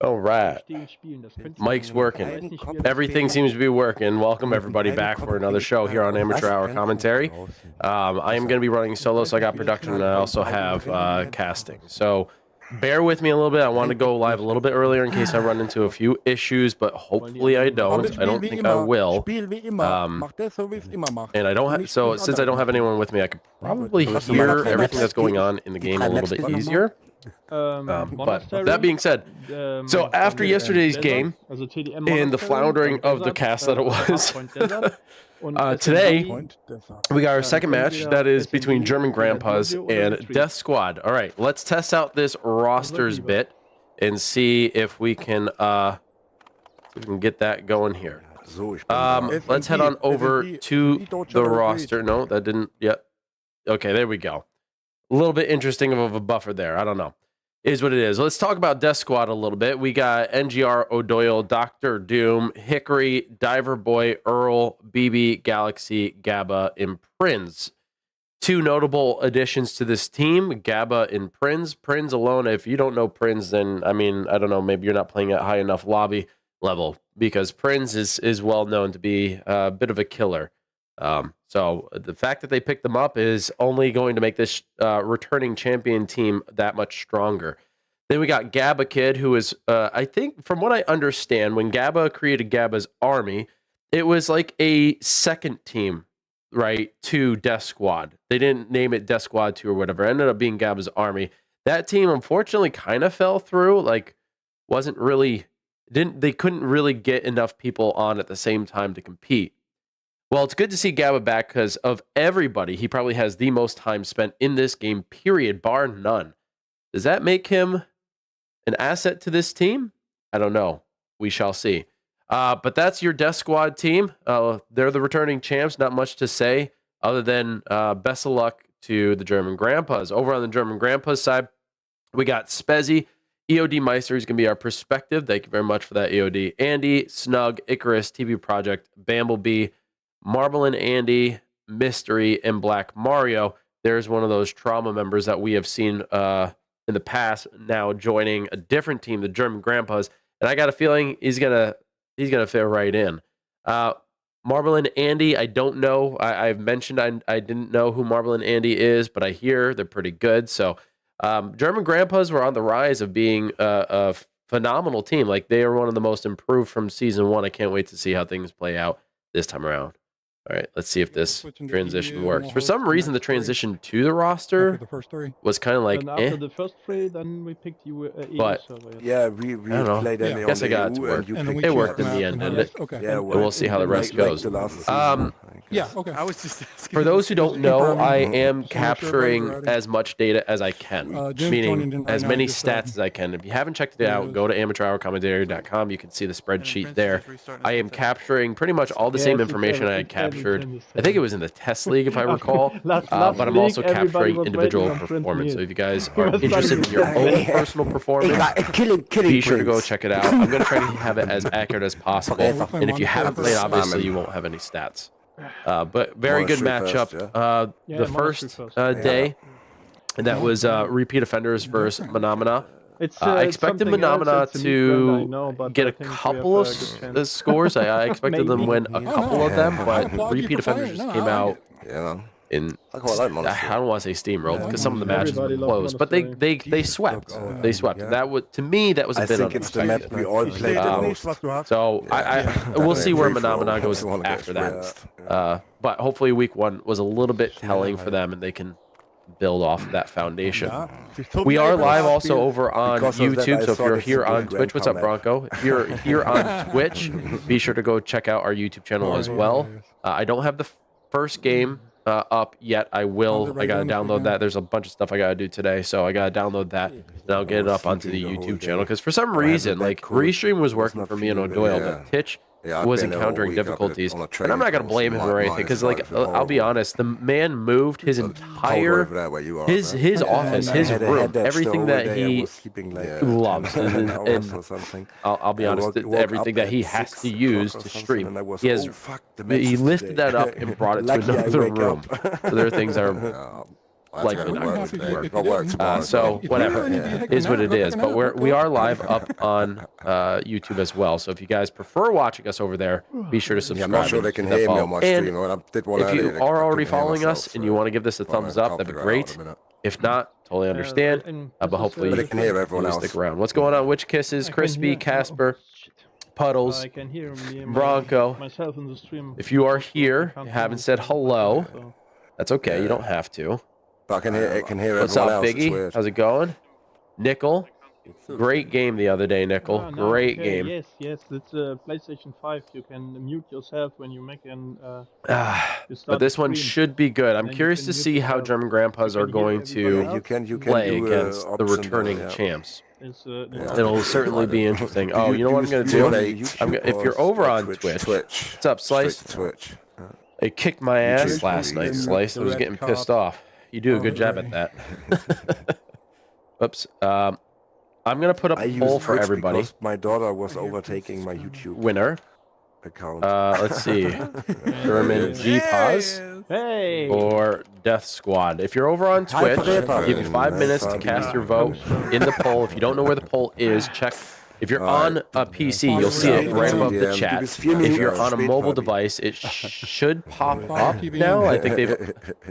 All right. Mike's working. Everything seems to be working. Welcome everybody back for another show here on Amateur Hour Commentary. I am going to be running solo, so I got production, and I also have casting. So bear with me a little bit. I want to go live a little bit earlier in case I run into a few issues, but hopefully I don't. I don't think I will. And I don't have, so since I don't have anyone with me, I could probably hear everything that's going on in the game a little bit easier. But that being said, so after yesterday's game and the floundering of the cast that it was, today we got our second match that is between German Grandpas and DeathSquad. All right, let's test out this rosters bit and see if we can get that going here. Let's head on over to the roster. No, that didn't yet. Okay, there we go. A little bit interesting of a buffer there. I don't know. Is what it is. Let's talk about DeathSquad a little bit. We got NGR, O'Doyle, Dr. Doom, Hickory, Diver Boy, Earl, BB, Galaxy, Gabba, and Prinz. Two notable additions to this team, Gabba and Prinz. Prinz alone, if you don't know Prinz, then, I mean, I don't know, maybe you're not playing at high enough lobby level because Prinz is well known to be a bit of a killer. So the fact that they picked them up is only going to make this returning champion team that much stronger. Then we got Gabba Kid, who is, I think, from what I understand, when Gabba created Gabba's army, it was like a second team, right, to DeathSquad. They didn't name it DeathSquad 2 or whatever. It ended up being Gabba's army. That team, unfortunately, kind of fell through. Like, wasn't really, they couldn't really get enough people on at the same time to compete. Well, it's good to see Gabba back because of everybody, he probably has the most time spent in this game, period, bar none. Does that make him an asset to this team? I don't know. We shall see. But that's your DeathSquad team. They're the returning champs. Not much to say other than best of luck to the German Grandpas. Over on the German Grandpas side, we got Spezzy. EOD Meister is going to be our perspective. Thank you very much for that, EOD. Andy, Snug, Icarus, TV Project, Bamblebee, Marble and Andy, Mystery, and Black Mario. There's one of those trauma members that we have seen in the past now joining a different team, the German Grandpas, and I got a feeling he's gonna fit right in. Marble and Andy, I don't know. I've mentioned I didn't know who Marble and Andy is, but I hear they're pretty good. So German Grandpas were on the rise of being a phenomenal team. Like they are one of the most improved from season 1. I can't wait to see how things play out this time around. All right, let's see if this transition works. For some reason, the transition to the roster was kind of like, and after the first 3, then we picked you. But yeah, we played it. I guess I got it to work. It worked in the end, didn't it? Okay. Yeah, and we'll see how the rest goes. Yeah, okay. I was just asking. For those who don't know, I am capturing as much data as I can, meaning as many stats as I can. If you haven't checked it out, go to amateurhourcommentary.com. You can see the spreadsheet there. I am capturing pretty much all the same information I had captured. I think it was in the test league, if I recall. But I'm also capturing individual performance. So if you guys are interested in your own personal performance, be sure to go check it out. I'm going to try to have it as accurate as possible. And if you haven't played, obviously you won't have any stats. But very good matchup. The first day, and that was repeat offenders versus Phenomena. I expected Phenomena to get a couple of scores. I expected them to win a couple of them, but repeat offenders just came out in, I don't want to say steamrolled because some of the matches were close, but they swept. They swept. That would, to me, that was a bit unexpected. So we'll see where Phenomena goes after that. But hopefully week 1 was a little bit telling for them, and they can build off of that foundation. We are live also over on YouTube, so if you're here on Twitch, what's up, Bronco? If you're here on Twitch, be sure to go check out our YouTube channel as well. I don't have the first game up yet. I will. I gotta download that. There's a bunch of stuff I gotta do today, so I gotta download that, and I'll get it up onto the YouTube channel, because for some reason, like, Restream was working for me and O'Doyle, but Titch was encountering difficulties, and I'm not gonna blame him or anything, because, like, I'll be honest, the man moved his entire his office, his room, everything that he loves, and I'll be honest, everything that he has to use to stream, he lifted that up and brought it to another room. So there are things that are likely not going to work. So whatever, is what it is. But we are live up on YouTube as well. So if you guys prefer watching us over there, be sure to subscribe. I'm not sure they can hear me on my stream. If you are already following us and you want to give this a thumbs up, that'd be great. If not, totally understand. But hopefully you can hear everyone else. Stick around. What's going on? Witch Kisses, Crispy, Casper, Puddles, Bronco. If you are here, you haven't said hello, that's okay. You don't have to. I can hear everyone else. What's up, Biggie? How's it going? Nickel. Great game the other day, Nickel. Great game. Yes, it's a PlayStation 5. You can mute yourself when you make an. But this one should be good. I'm curious to see how German grandpas are going to play against the returning champs. It'll certainly be interesting. Oh, you know what I'm going to do? If you're over on Twitch, what's up, Slice? It kicked my ass last night, Slice. I was getting pissed off. You do a good job at that. Oops. I'm going to put up a poll for everybody. My daughter was overtaking my YouTube winner account. Let's see. German G-Pause or Death Squad. If you're over on Twitch, I'll give you 5 minutes to cast your vote in the poll. If you don't know where the poll is, check. If you're on a PC, you'll see it right above the chat. If you're on a mobile device, it should pop up now. I think they've...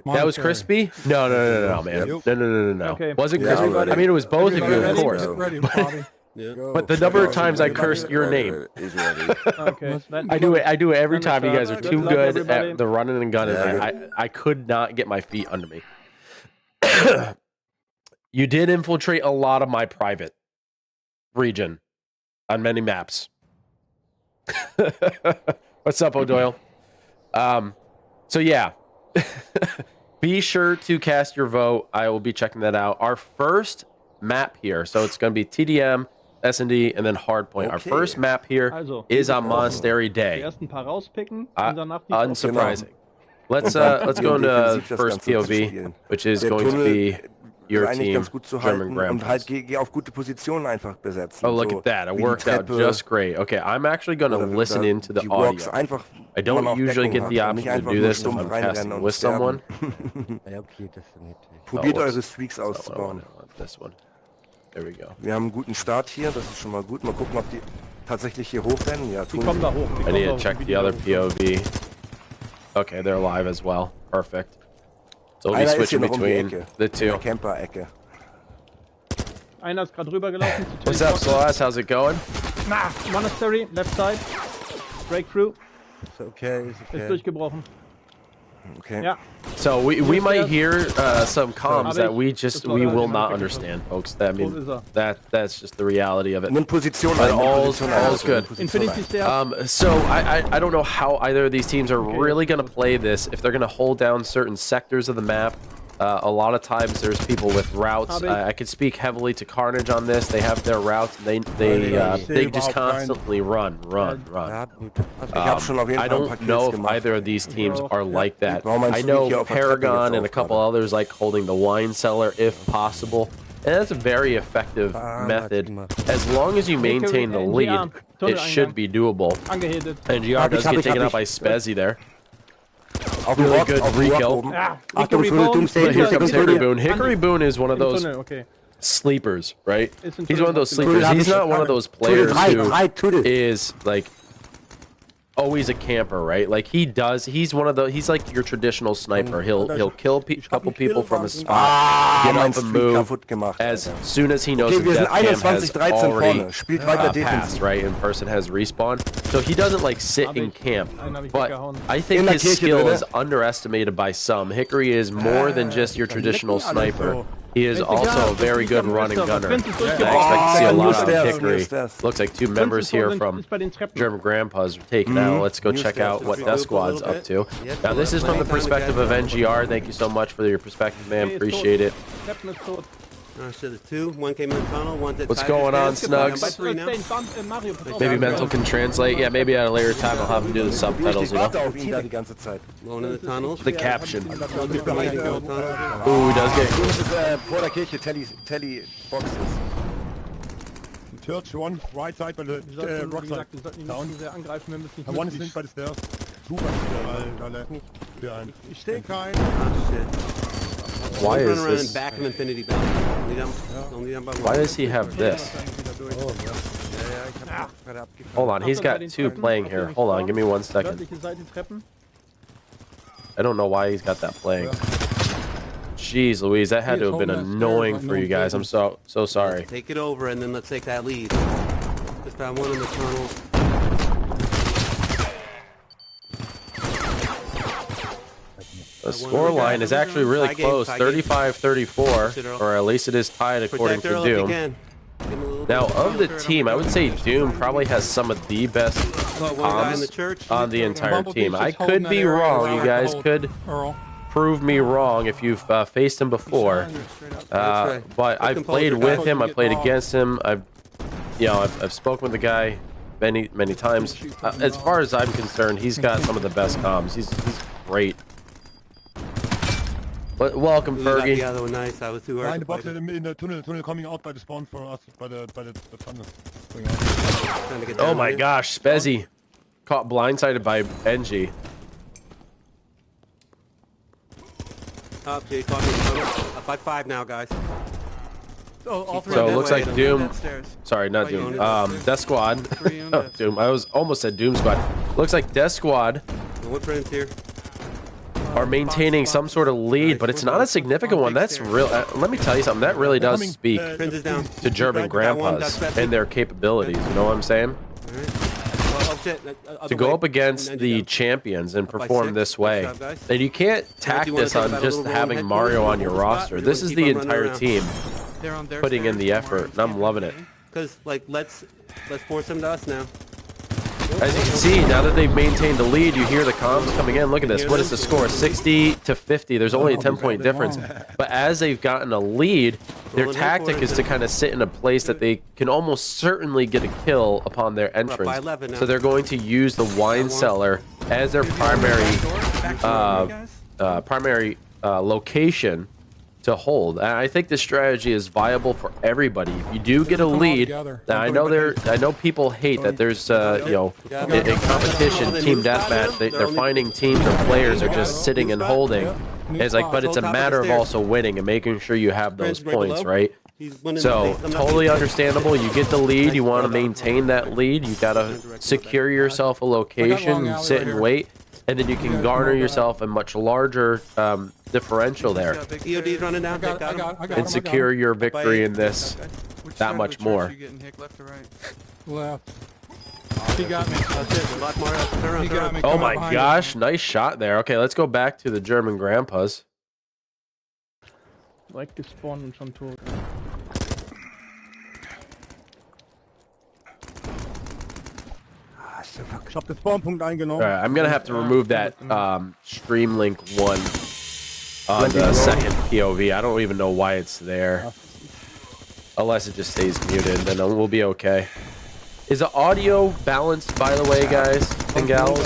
That was Crispy? No, man. No. Was it Crispy? I mean, it was both of you, of course. But the number of times I cursed your name. I do it every time. You guys are too good at the running and gunning. I could not get my feet under me. You did infiltrate a lot of my private region on many maps. What's up, O'Doyle? So yeah, be sure to cast your vote. I will be checking that out. Our first map here, so it's going to be TDM, S&D, and then Hardpoint. Our first map here is on Monastery Day. Unsurprising. Let's go into first POV, which is going to be your team, German Grandpas. Oh, look at that. It worked out just great. Okay, I'm actually going to listen into the audio. I don't usually get the option to do this if I'm casting with someone. Probiert eure Streaks auszubauen. This one. There we go. Wir haben einen guten Start hier, das ist schon mal gut. Mal gucken, ob die tatsächlich hier hochrennen. Ja, tun I need to check the other POV. Okay, they're live as well. Perfect. So we'll be switching between the two. Camper-Ecke. Einer ist gerade rübergelaufen. What's up, Sloas? How's it going? Monastery, left side. Breakthrough. It's okay. Ist durchgebrochen. Okay. Yeah. So we might hear some comms that we will not understand, folks. That that's just the reality of it. But all's good. So I don't know how either of these teams are really going to play this. If they're going to hold down certain sectors of the map. A lot of times there's people with routes. I could speak heavily to Carnage on this. They have their routes. They just constantly run. I don't know if either of these teams are like that. I know Paragon and a couple others like holding the wine cellar if possible. And that's a very effective method. As long as you maintain the lead, it should be doable. And GR does get taken out by Spezzy there. Really good re-kill. But here comes Hickory Boone. Hickory Boone is one of those sleepers, right? He's one of those sleepers. He's not one of those players who is like always a camper, right? Like he's one of the, he's like your traditional sniper. He'll kill a couple people from a spot, get up and move as soon as he knows the death cam has already passed, right? And person has respawned. So he doesn't like sit in camp, but I think his skill is underestimated by some. Hickory is more than just your traditional sniper. He is also a very good running gunner. I expect to see a lot of Hickory. Looks like two members here from German Grandpas were taken out. Let's go check out what DeathSquad's up to. Now, this is from the perspective of NGR. Thank you so much for your perspective, man. Appreciate it. So there's two. One came in the tunnel. One's at What's going on, Snugs? Maybe Mental can translate. Yeah, maybe at a later time I'll have him do the subtitles, you know? One in the tunnels. The caption. Ooh, he does get... Vor der Kirche, Telly boxes. Church one, right side by the rock side. Down. And one is by the stairs. Super, weil ich stehe kein. Why Run is around this? and back of Infinity Belt. Only them by Why does he have this? Hold on, he's got two playing here. Hold on, give me 1 second. Nördliche Seite Treppen. I don't know why he's got that playing. Jeez Louise, that had to have been annoying for you guys. I'm so sorry. Take it over and then let's take that lead. Just found one in the tunnel. The score line is actually really close, 35-34, or at least it is tied according Protect her to all if you Doom. can. Give him a little Now, bit of the counter. team, I would say Doom probably has some of the best One guy in the comms church. on the entire Bumblebee's team. I just holding could that be area wrong. around You guys the could Earl. prove me wrong if you've faced him before. But I've played with him. I played against him. I've spoken with the guy many times. As far as I'm concerned, he's got some of the best comms. He's great. But welcome, We got the Fergie. other one nice. I was too hard Behind to the box fight him. in the tunnel coming out by the spawn for us, by the tunnel. Going out. Trying to get Oh down my here. gosh, Spezzy caught blindsided by Benji. Up, Jay, talking tunnel. Up by 5 now, guys. Oh, all three So on it that looks way. like Doom. Downstairs. Sorry, not you Doom. on it? Death Squad. Three on Oh, that. Doom. I almost said Doom Squad. Looks like Death Squad One friend's here. are maintaining some sort of lead, but it's not a significant one. That's real. Let me tell you something. That really does speak Friends is down. to German grandpas and their capabilities. You know what I'm saying? Alright. Oh, shit. To go up against the champions and perform this way, and you can't tack this on just having Mario on your roster. This is the entire team They're on their putting in stairs the somewhere. effort, and I'm loving it. Because, like, let's force them to us now. As you can see, now that they've maintained the lead, you hear the comms coming in. Look at this. What is the score? 60-50. There's only a 10-point difference. But as they've gotten a lead, their tactic is to kind of sit in a place that they can almost certainly get a kill upon their entrance. So they're going to use the wine cellar as their primary location to hold. And I think this strategy is viable for everybody. If you do get a lead, now I know people hate that there's in competition, team deathmatch, they're finding teams or players are just sitting and holding. It's like, but it's a matter of also winning and making sure you have those points, right? So totally understandable. You get the lead, you want to maintain that lead, you gotta secure yourself a location, sit and wait, and then you can garner yourself a much larger differential there EOD's running down. I got and him. secure your victory in this Which that side much of the church more. You getting hit left or right? Left. He got me. That's it. Lock more up. Turn around, He turn got around. me. Oh Come my behind gosh, nice shot there. Okay, let's go back to the German grandpas. Direkt gespawnt und schon tot. Ich hab den Spawnpunkt eingenommen. All right, I'm gonna have to remove that stream link one on the second POV. I don't even know why it's there, unless it just stays muted. Then we'll be okay. Is the audio balanced, by the way, guys and gals?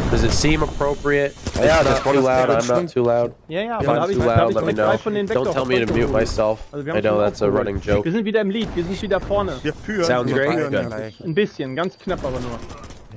Does it seem appropriate? Ja, It's das not too loud. I'm stimmt. not too loud. Ja, ja, If aber da I'm habe ich, too da hab loud, ich let me mit know. drei von den Don't tell me to mute myself. Also wir I haben know schon that's a aufgeholt. running joke. Wir sind wieder im Lead, wir sind wieder vorne. Wir führen. Sounds wir great. führen. Good. Ein bisschen, ganz knapp aber nur.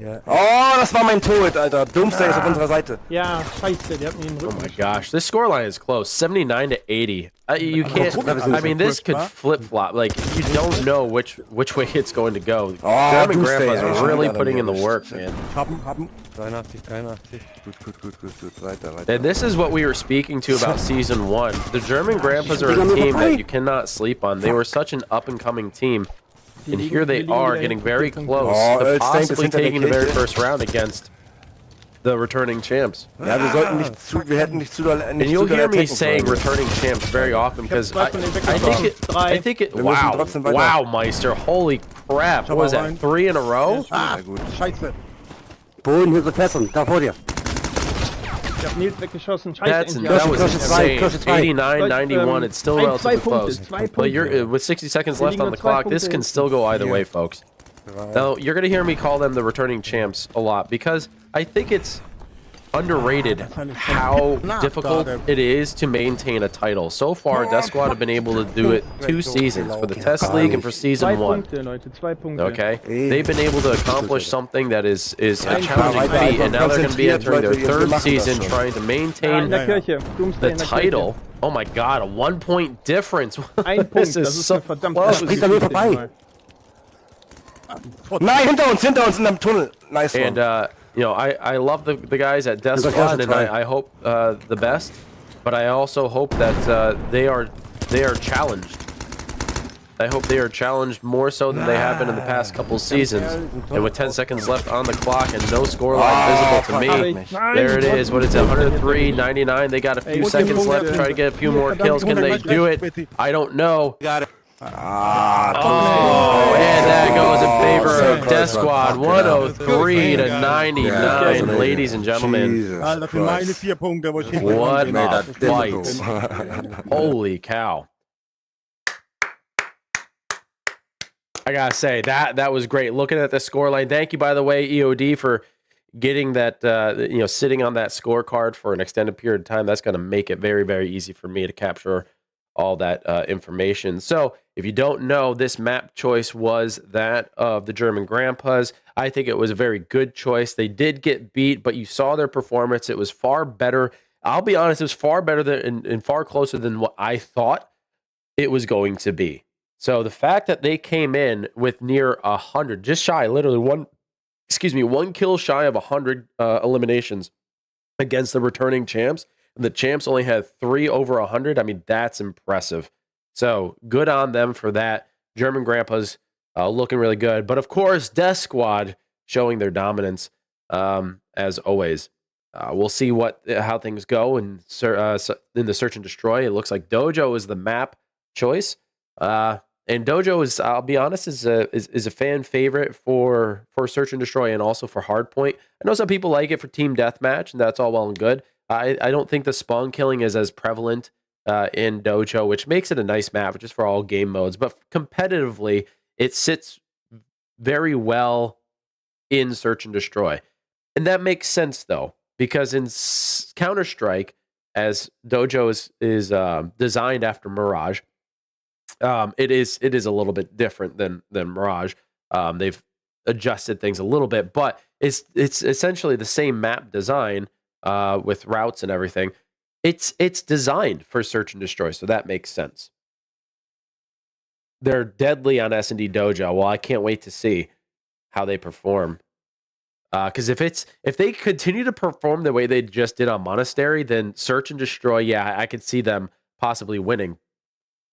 Ja. Oh, das war mein Tod, Alter. Doomsday ist auf unserer Seite. Ja, scheiße, der hat mir den Oh Rücken my gosh, this scoreline is close, 79-80. You can't. I mean, this could flip flop. Like you don't know which way it's going to go. Oh, German Doomsday, grandpas ey, are schon really wieder putting in the daneben. work, man. Hab ihn. 83. Gut. Weiter. And this is what we were speaking to about season 1. The German grandpas are a team that you cannot sleep on. They were such an up-and-coming team, and here they are getting very close Oh, to it's possibly hinter der taking the very Kirche. first round against the returning champs. Ja, wir hätten nicht zu doll And you'll hear me saying sollen. returning champs very often because I think it. Wir müssen Wow, trotzdem weiter. wow, Meister, holy crap! What was that? 3 in a row? Ja, gut. Scheiße. Boden, hier sind Fässern, da vor dir. Ich hab Nils weggeschossen. Scheiße, That endlich. was Kirche zwei, insane. Kirche zwei. 89-91. It's still Ein, relatively zwei Punkte, close. zwei But you're Punkte. with 60 seconds Wir left liegen on nur the 2 clock. This Punkte can hinten. still go either way, folks. Now you're gonna hear me call them the returning champs a lot because I think it's underrated how difficult it is to maintain a title. So far, DeathSquad have been able to do it 2 seasons, for the Test League and for Season 1. Okay? They've been able to accomplish something that is a challenging feat, and now they're going to be entering their 3rd season trying to maintain the title. Oh my god, a 1-point difference. This is so close. Nein, hinter uns in dem Tunnel. Nice one. And, you know, I love the guys at DeathSquad, and I hope the best, but I also hope that they are challenged. I hope they are challenged more so than they have been in the past couple seasons. And with 10 seconds left on the clock and no scoreline visible to me, there it is. What is it, 103-99? They got a few seconds left to try to get a few more kills. Can they do it? I don't know. Got it. Oh, and that goes in favor of DeathSquad, 103-99, ladies and gentlemen. What a fight. Holy cow. I gotta say, that was great. Looking at the scoreline, thank you, by the way, EOD, for getting that, you know, sitting on that scorecard for an extended period of time. That's going to make it very, very easy for me to capture all that information. So if you don't know, this map choice was that of the German Grandpas. I think it was a very good choice. They did get beat, but you saw their performance. It was far better. I'll be honest, it was far better than and far closer than what I thought it was going to be. So the fact that they came in with near 100, just shy, literally one kill shy of 100 eliminations against the returning champs. The champs only had 3 over 100. I mean, that's impressive. So good on them for that. German Grandpas looking really good. But of course, DeathSquad showing their dominance as always. We'll see how things go in the Search and Destroy. It looks like Dojo is the map choice. And Dojo is, I'll be honest, is a fan favorite for Search and Destroy and also for Hardpoint. I know some people like it for Team Deathmatch, and that's all well and good. I don't think the spawn killing is as prevalent in Dojo, which makes it a nice map just for all game modes. But competitively, it sits very well in Search and Destroy. And that makes sense, though, because in Counter-Strike, as Dojo is designed after Mirage, it is a little bit different than Mirage. They've adjusted things a little bit, but it's essentially the same map design with routes and everything. It's designed for Search and Destroy, so that makes sense. They're deadly on S&D Dojo. Well, I can't wait to see how they perform. Because if they continue to perform the way they just did on Monastery, then Search and Destroy, yeah, I could see them possibly winning.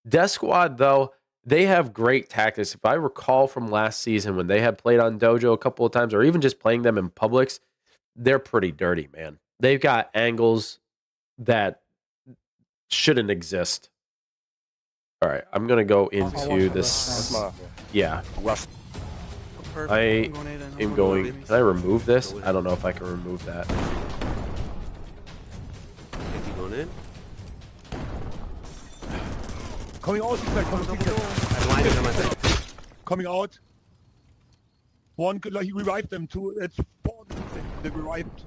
DeathSquad, though, they have great tactics. If I recall from last season when they had played on Dojo a couple of times, or even just playing them in Publix, they're pretty dirty, man. They've got angles that shouldn't exist. All right, I'm going to go into this. Yeah. I am going... Can I remove this? I don't know if I can remove that. Going in. Coming out, coming out. One, like, he revived them too. It's 4. They revived.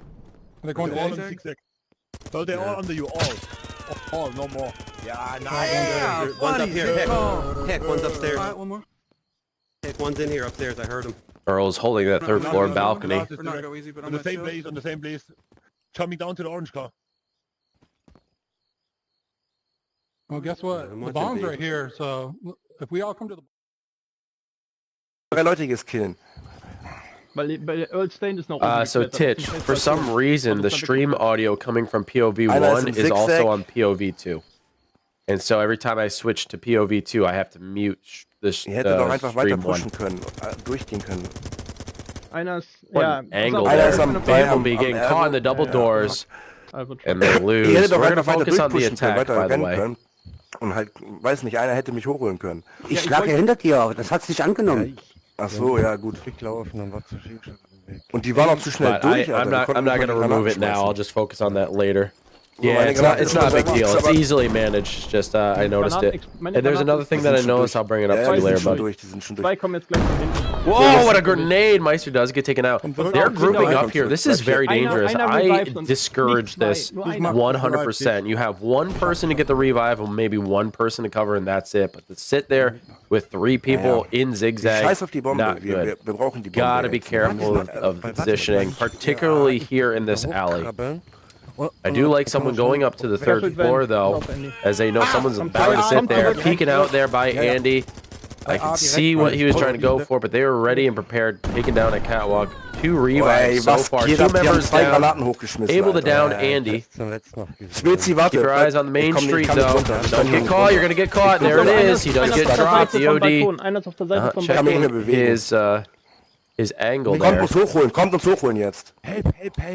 They're going all on zigzag. So they're all under you, all, no more. Yeah, nice. Yeah, one's up here. Heck, one's upstairs. Alright, one more. Heck, one's in here upstairs. I heard him. Earl's holding that third floor balcony. We're not go easy, but on the same place, on the same place. Coming down to the orange car. Well, guess what? The bomb's right here, so if we all come to the... 3 Leute ist killen. So Titch, for some reason, the stream audio coming from POV1 is also on POV2. And so every time I switch to POV2, I have to mute this Ihr hättet doch einfach weiter stream pushen 1. können, durchgehen können. Angle there. Bamblebee getting caught in the double doors, and they lose. Ihr hättet doch We're going to einfach weiter focus on the durchpushen können, attack, weiter by the rennen way. können. Und halt, weiß nicht, einer hätte mich hochholen können. Ich lag ja hinter dir, das hat sich angenommen. Ach so, ja gut. Und die waren auch zu schnell But durch. I'm not going to remove it now. I'll just focus on that later. Ja, Yeah, it's not a big deal. It's easily managed. It's just I noticed it. And there's another thing that I noticed. I'll bring it up to you later, buddy. Zwei kommen jetzt gleich von hinten. Whoa, what a grenade! Meister does get taken out. They're grouping up here. This is very dangerous. I discourage this 100%. You have one person to get the revive and maybe one person to cover, and that's it. But to sit there with 3 people in zigzag, not good. Gotta be careful of positioning, particularly here in this alley. I do like someone going up to the 3rd floor, though, as they know someone's about to sit there. Peeking out there by Andy. I can see what he was trying to go for, but they were ready and prepared, taking down a catwalk. 2 revives so far. 2 members down, able to down Andy. Keep your eyes on the main street, though. Don't get caught. You're going to get caught. There it is. He does get dropped. EOD checking his angle there.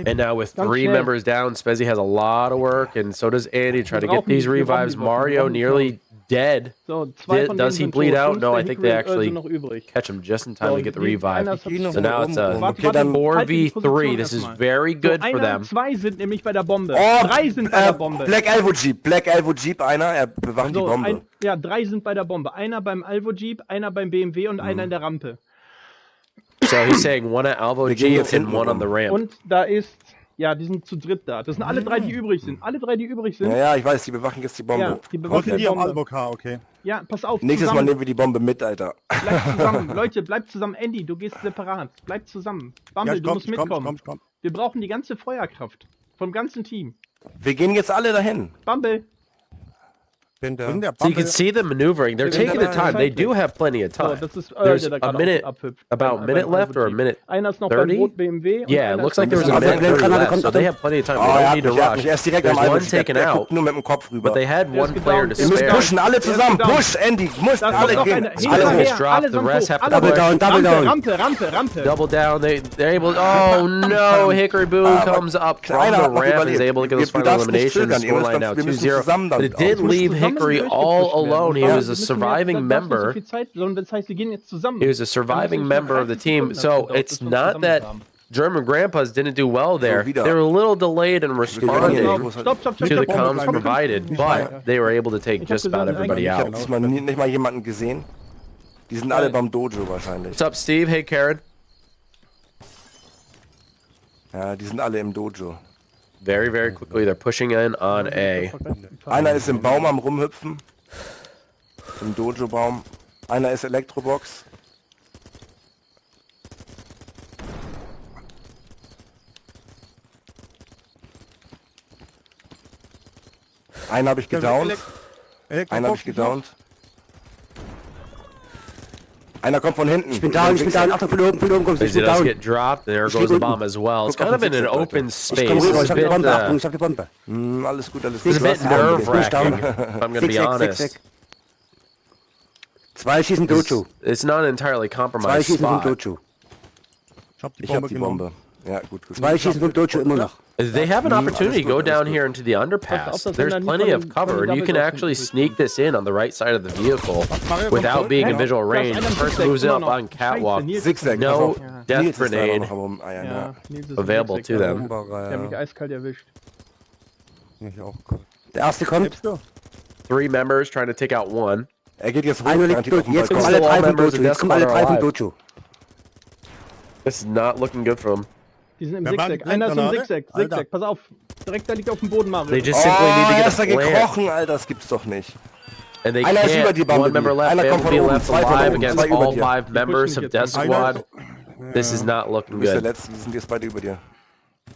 And now with 3 members down, Spezzy has a lot of work, and so does Andy. Trying to get these revives. Mario nearly dead. Does he bleed out? No, I think they actually catch him just in time to get the revive. So now it's a 4v3. This is very good for them. 2 sind nämlich bei der Bombe. 3 sind bei der Bombe. Black Alvo Jeep, einer, er bewacht die Bombe. Ja, 3 sind bei der Bombe. Einer beim Alvo Jeep, einer beim BMW und einer in der Rampe. So he's saying 1 at Alvo Jeep and 1 on the ramp. Und da ist, ja, die sind zu dritt da. Das sind alle 3, die übrig sind. Alle 3, die übrig sind. Ja, ich weiß, die bewachen jetzt die Bombe. Ja, die bewachen die Bombe. Okay. Ja, pass auf. Nächstes Mal nehmen wir die Bombe mit, Alter. Bleibt zusammen. Leute, bleibt zusammen. Andy, du gehst separat. Bleibt zusammen. Bumble, du musst mitkommen. Wir brauchen die ganze Feuerkraft. Vom ganzen Team. Wir gehen jetzt alle dahin. Bumble. So you can see them maneuvering. They're taking the time. They do have plenty of time. There's a minute, about a minute left or a minute 30? Yeah, it looks like there was a minute 30 left, so they have plenty of time. They don't need to rush. There's 1 taken out, but they had 1 player to spare. Pushen alle zusammen. Push, Andy. Muss alle gehen. Alle gets dropped. The rest have to Double down, double down. Rampe. Double down. They're able. Oh no! Hickory Boo comes up from the ramp, is able to get those final eliminations. Scoreline now 2-0. But it did leave Hickory all alone. He was a surviving member. He was a surviving member of the team. So it's not that German grandpas didn't do well there. They were a little delayed in responding to the comms provided, but they were able to take just about everybody out. Nicht mal jemanden gesehen. Die sind alle beim Dojo wahrscheinlich. What's up, Steve? Hey, Karen. Ja, die sind alle im Dojo. Very, very quickly, they're pushing in on A. Einer ist im Baum am Rumhüpfen. Im Dojo-Baum. Einer ist Elektrobox. Einen habe ich gedownt. Einer kommt von hinten. Ich bin down. Achtung, von oben kommst du. He does get dropped, and there goes the bomb as well. It's kind of in an open space. Ich hab die Bombe, Achtung, ich hab die Bombe. Alles gut. It's a bit nerve-wracking, if I'm going to be honest. 2 schießen Dojo. It's not an entirely 2 compromised schießen vom spot. Dojo. Ich hab die Bombe. Ja, gut. 2 schießen vom Dojo immer noch. They have an opportunity to go down here into the underpass. There's plenty of cover, and you can actually sneak this in on the right side of the vehicle without being in visual range. The person moves up on catwalk. No death grenade available to them. Der hat mich eiskalt erwischt. Der erste kommt. 3 members trying to take out 1. Geht jetzt hoch. Einer liegt tot. Jetzt kommen alle 3 vom Dojo. Jetzt kommen alle 3 vom Dojo. This is not looking good for them. Die sind im Zigzag. Einer ist im Zigzag. Pass auf. Direkt da liegt auf dem Boden, Mario. They just simply need to get ist a er plant. gekrochen, Alter, das gibt's doch nicht. And they Einer ist über die can't. Bombe. 1 member left. Einer They kommt will von be oben, left 2 von alive oben, against 2 über all dir. 5 members of DeathSquad. This is not looking Du bist der good. Letzte, die sind jetzt beide über dir.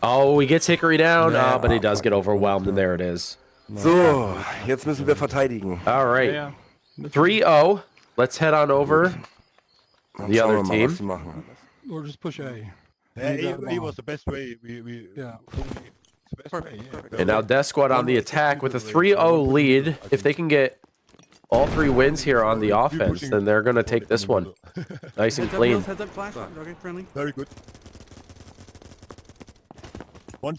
Oh, he gets Hickory down, but he does get overwhelmed, and there it is. So, jetzt müssen wir verteidigen. All right. 3-0. Let's head on over the other Schauen wir mal, was team. die machen. Or just push A. Yeah, A was the best way. Yeah. It's the best way, yeah. And now DeathSquad on the attack with a 3-0 lead. If they can get all 3 wins here on the offense, then they're going to take this one nice and clean. Heads up, flash. Okay, friendly. Very good.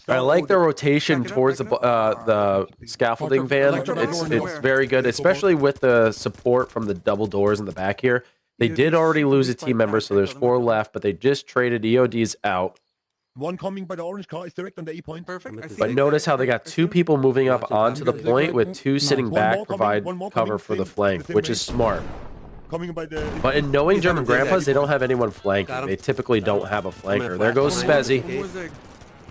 I like the rotation towards the scaffolding van. It's very good, especially with the support from the double doors in the back here. They did already lose a team member, so there's 4 left, but they just traded EODs out. One coming by the orange car is direct on the E point. Perfect. But notice how they got 2 people moving up onto the point with 2 sitting back, provide cover for the flank, which is smart. coming by the. But in knowing He's German on the grandpas, they dead. don't have anyone Got flanking. him. They typically don't have a flanker. gonna There goes flash Spezzy. one. Where's the...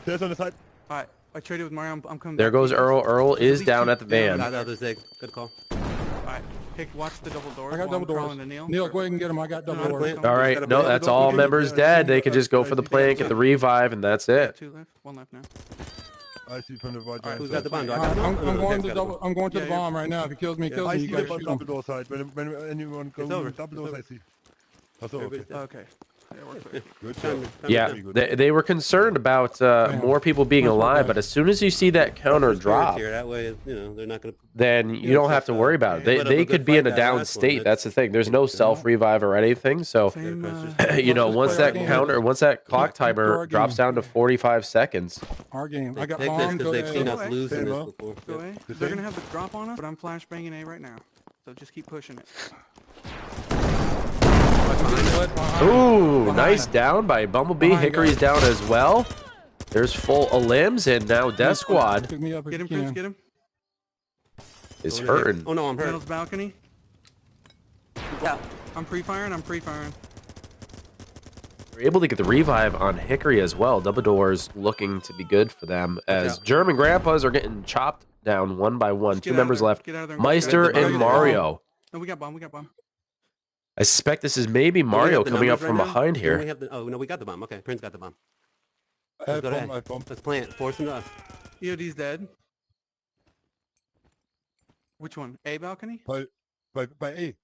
There's on the side. Alright, I traded with Mario. I'm coming There back. goes Earl. Earl There's is least down two- at the van. Got the other Zig. Good call. Alright, pick, watch the double doors. I got while I'm double doors. crawling to Neil. Neil, go ahead and get him. I got double No, doors. plant. All He's right, got a no, blade. that's all Okay, members yeah, dead. yeah, They could just go for the plank, get the revive, and that's Yeah, it. 2 left, 1 left now. I see from the right. Alright, Who's got the bomb? Do I All got right, the bomb? I'm No, going Zig's to got the double. I'm going to the Yeah, bomb right now. If he kills me, he kills I me. see You the guys shoot double him. door side. When anyone goes over. double doors, I see. That's all. Okay. Everybody's dead. Okay. Yeah, we're clear. Good Time job. to- Yeah, Very good. they were concerned about more people being alive, but as soon as you see that counter First spirits drop, here, that way, they're not going to. then you don't have to worry about it. They, Put up a they good could be fight in a that down last one. state. That's the thing. There's no self revive or anything. So, Same, once that counter, once that clock Keep our timer drops game. down to 45 seconds, Our game. I got Take this bomb. because Go they've seen ahead. us losing Same, this huh? before. Go away. They're gonna have the drop on us, but I'm flash banging A right now. So just keep pushing it. ooh, nice down by Bumblebee. Behind, Hickory's guys. down as well. There's full of limbs, and now Death Squad Pick me up if Get you him, Prince, can. get him. is Over here. hurting. Oh no, I'm hurt. Tunnel's balcony. Yeah. I'm pre-firing, I'm pre-firing. We're able to get the revive on Hickory as well. Double doors looking to be good for them as out. German grandpas are getting chopped down one by one. Get 2 out of members there. left. Get out of there. Meister Get out of and there. Mario. No, we got bomb, we got bomb. I suspect this is maybe Do we Mario have the coming up numbers from right now? behind Do here. we have the, oh no, we got the bomb. Okay, Prince got the bomb. I have go bomb. ahead. I have bomb. Let's plant. Force him to us. EOD's dead. Which one? A balcony? By A.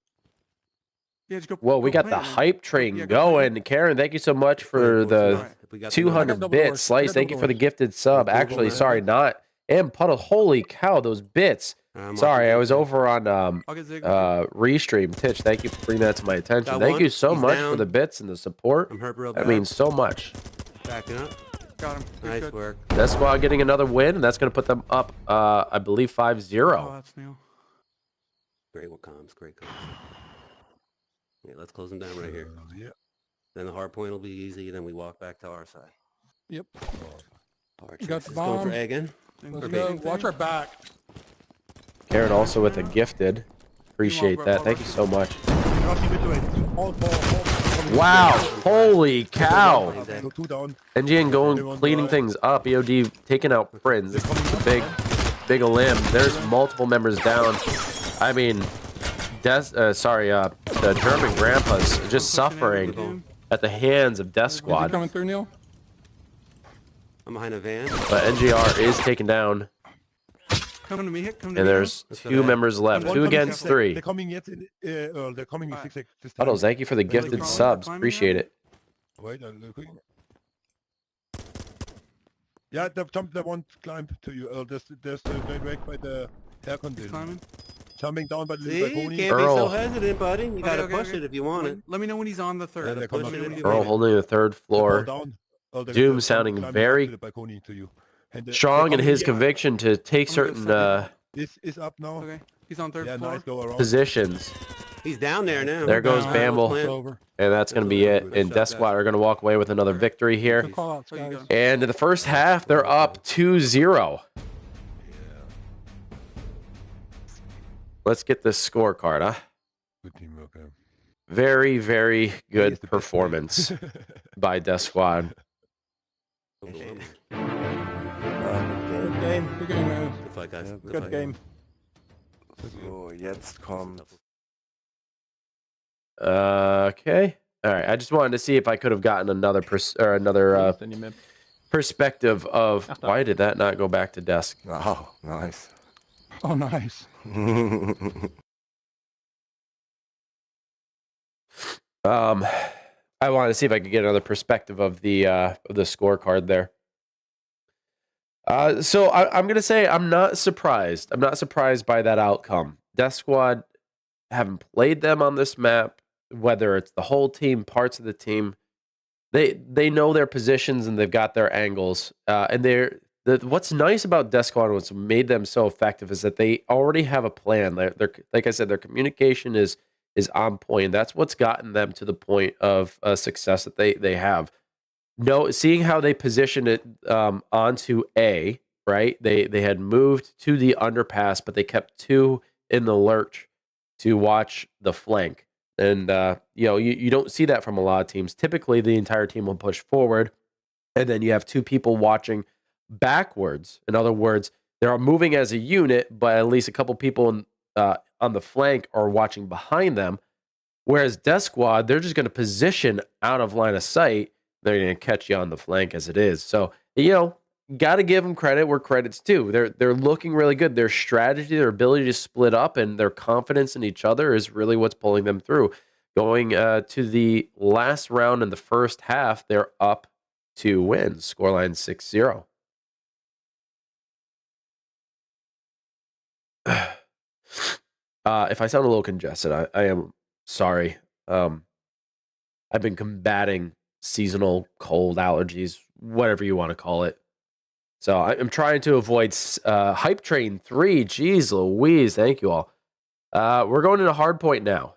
Yeah, just go. Well, we go got the plant, man. hype train Yeah, go plant. going. Karen, thank you so much for the Alright. If we got the 200 double bits. doors. Slice, Got thank you double for the doors. gifted sub. Double Actually, doors. sorry, not. And Puddle, holy cow, those bits. Sorry, I was over on I'll get Zig. Restream Titch. Thank you for bringing that to my attention. Got Thank one. you so He's much for down. the bits and the support. I'm hurt real bad. That means so much. Backing up. Got him. Good, Nice good. work. Death Squad getting another win, and that's going to put them up, I believe, 5-0. Oh, that's Neil. Great comms. Great comms. Yeah, let's close them down right here. Yeah. Then the hard point will be easy. Then we walk back to our side. Yep. Hard You got chase. the Let's go bomb. for egg in. Let's Or go. maybe- Watch our back. Karen also with a gifted. Appreciate that. Thank you so much. Rushing midway. All four. Wow. Holy cow. So 2 down. NGN going, cleaning things up. EOD taking out Prince. Big a limb. There's multiple members down. I mean, the German grandpas just suffering at the hands of Death Is he Squad. coming through, Neil? I'm behind a van. But NGR is taken down, Come to me, Hick. Come to and me. there's Let's go 2 ahead. members left. One 2 coming against zigzag. 3. They're coming yet in, they're coming in Alright. zigzag this time. Puddles, thank you for the gifted crawling, subs. climbing Appreciate down? it. Wait, looking. Yeah, they won't climb to you. There's right by the air He's conditioner. climbing. Jumping down by the See, you balcony. can't be so Earl. hesitant, buddy. You gotta okay, push okay. it if you want it. Let me know when he's on the Yeah, third. they're push coming it up. if you Earl want it. holding the 3rd They floor. fall down. They're Doom climbing sounding up very to the balcony to you. And Strong in they're his coming conviction to take I'm gonna go certain This is up now. Okay. He's on third Yeah, floor. nice go around. positions. He's down there now. There goes Down. Bamble. It's over. And that's going to be it. And Death Squad are going to walk away with another victory here. Good call outs, Oh, you guys. got him. And in the first half, they're up 2-0. Let's get this scorecard, huh? Good teamwork. Yeah. Very, very He good is the best performance player. by Death Squad. Good game, man. Good fight, guys. Yeah, Good fight. So, jetzt kommt. Okay. All right. I just wanted to see if I could have gotten another perspective of why did that not go back to desk. Wow, nice. Oh, nice. I wanted to see if I could get another perspective of the scorecard there. So I'm gonna say I'm not surprised. I'm not surprised by that outcome. Death Squad haven't played them on this map, whether it's the whole team, parts of the team. They know their positions and they've got their angles. And what's nice about Death Squad, what's made them so effective, is that they already have a plan. They're like I said, their communication is on point. That's what's gotten them to the point of success that they have. No, seeing how they positioned it onto A, right? They had moved to the underpass, but they kept 2 in the lurch to watch the flank. And, you know, you don't see that from a lot of teams. Typically, the entire team will push forward, and then you have two people watching backwards. In other words, they're moving as a unit, but at least a couple people on the flank are watching behind them. Whereas DeathSquad, they're just going to position out of line of sight. They're going to catch you on the flank as it is. So, you know, got to give them credit where credit's due. They're looking really good. Their strategy, their ability to split up, and their confidence in each other is really what's pulling them through. Going to the last round in the first half, they're up 2 wins. Scoreline 6-0. If I sound a little congested, I am sorry. I've been combating seasonal cold allergies, whatever you want to call it. So I'm trying to avoid Hype Train 3. Jeez Louise, thank you all. We're going into hard point now.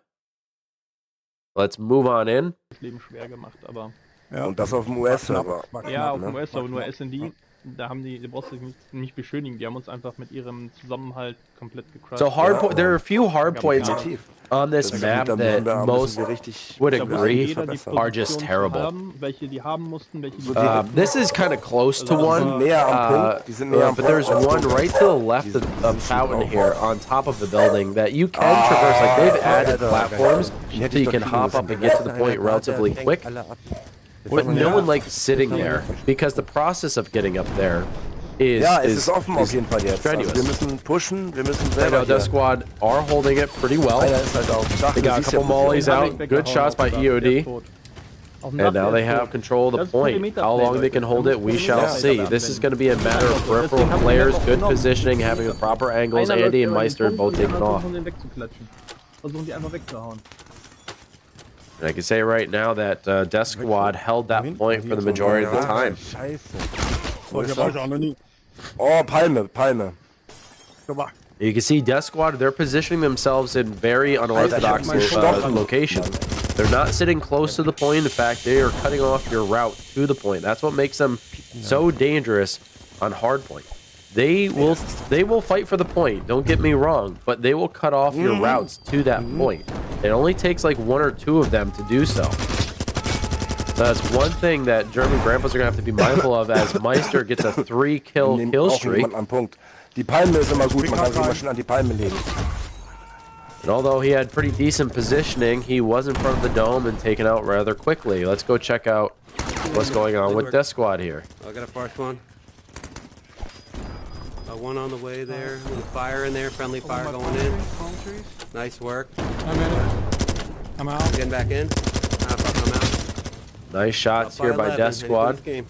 Let's move on in. Das Leben schwer gemacht, aber... Ja, und das auf dem US-Server. Ja, auf dem US-Server, nur SND, da brauchst du dich nicht beschönigen, die haben uns einfach mit ihrem Zusammenhalt komplett gecrushed. So hard point, there are a few hard points on this map that most would agree are just terrible. This is kind of close to one, but there's one right to the left of Fountain here on top of the building that you can traverse. Like, they've added platforms so you can hop up and get to the point relatively quick. But no one likes sitting there because the process of getting up there is strenuous. Wir müssen pushen, wir müssen I know selber DeathSquad are holding it pretty well. They got a couple mollies out, good shots by EOD. And now they have control of the point. How long they can hold it, we shall see. This is going to be a matter of peripheral players, good positioning, having the proper angles. Andy and Meister both taking off. And I can say right now that DeathSquad held that point for the majority of the time. Oh, Palme. You can see DeathSquad, they're positioning themselves in very unorthodox locations. They're not sitting close to the point. In fact, they are cutting off your route to the point. That's what makes them so dangerous on hardpoint. They will fight for the point, don't get me wrong, but they will cut off your routes to that point. It only takes like 1 or 2 of them to do so. That's one thing that German grandpas are going to have to be mindful of as Meister gets a 3-kill streak. Die Palme ist immer gut, man kann sich immer schön an die Palme legen. And although he had pretty decent positioning, he was in front of the dome and taken out rather quickly. Let's go check out what's going on with DeathSquad here. I got a first one. One on the way there. A little fire in there. Friendly fire going in. Nice work. I'm in it. I'm out. Getting back in. I'm out. Nice shots here by DeathSquad.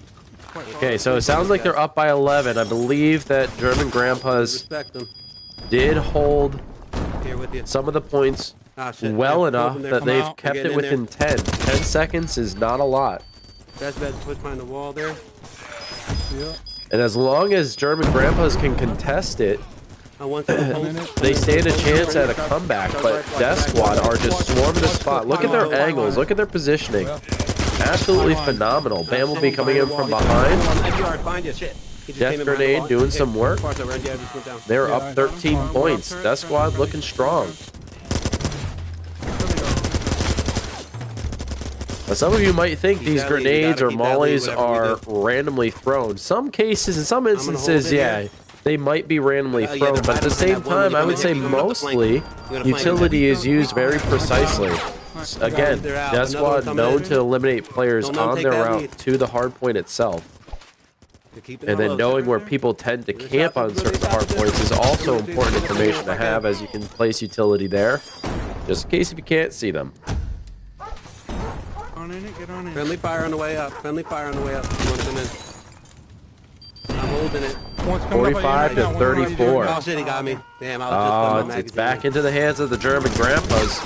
Okay, so it sounds like they're up by 11. I believe that German grandpas did hold some of the points well enough that they've kept it within 10. 10 seconds is not a lot. Best bet to put behind the wall there. Yeah. And as long as German grandpas can contest it, they stand a chance at a comeback, but DeathSquad are just swarming the spot. Look at their angles, look at their positioning. Absolutely phenomenal. Bamblebee coming in from behind. Death Grenade doing some work. They're up 13 points. DeathSquad looking strong. Now, some of you might think these grenades or mollies are randomly thrown. Some cases, in some instances, yeah, they might be randomly thrown, but at the same time, I would say mostly utility is used very precisely. Again, DeathSquad known to eliminate players on their route to the hardpoint itself. And then knowing where people tend to camp on certain hardpoints is also important information to have, as you can place utility there, just in case if you can't see them. Friendly fire on the way up. Friendly fire on the way up. I'm holding it. 45 to 34. Oh shit, he got me. Damn, I was just it's back into the hands of the German grandpas.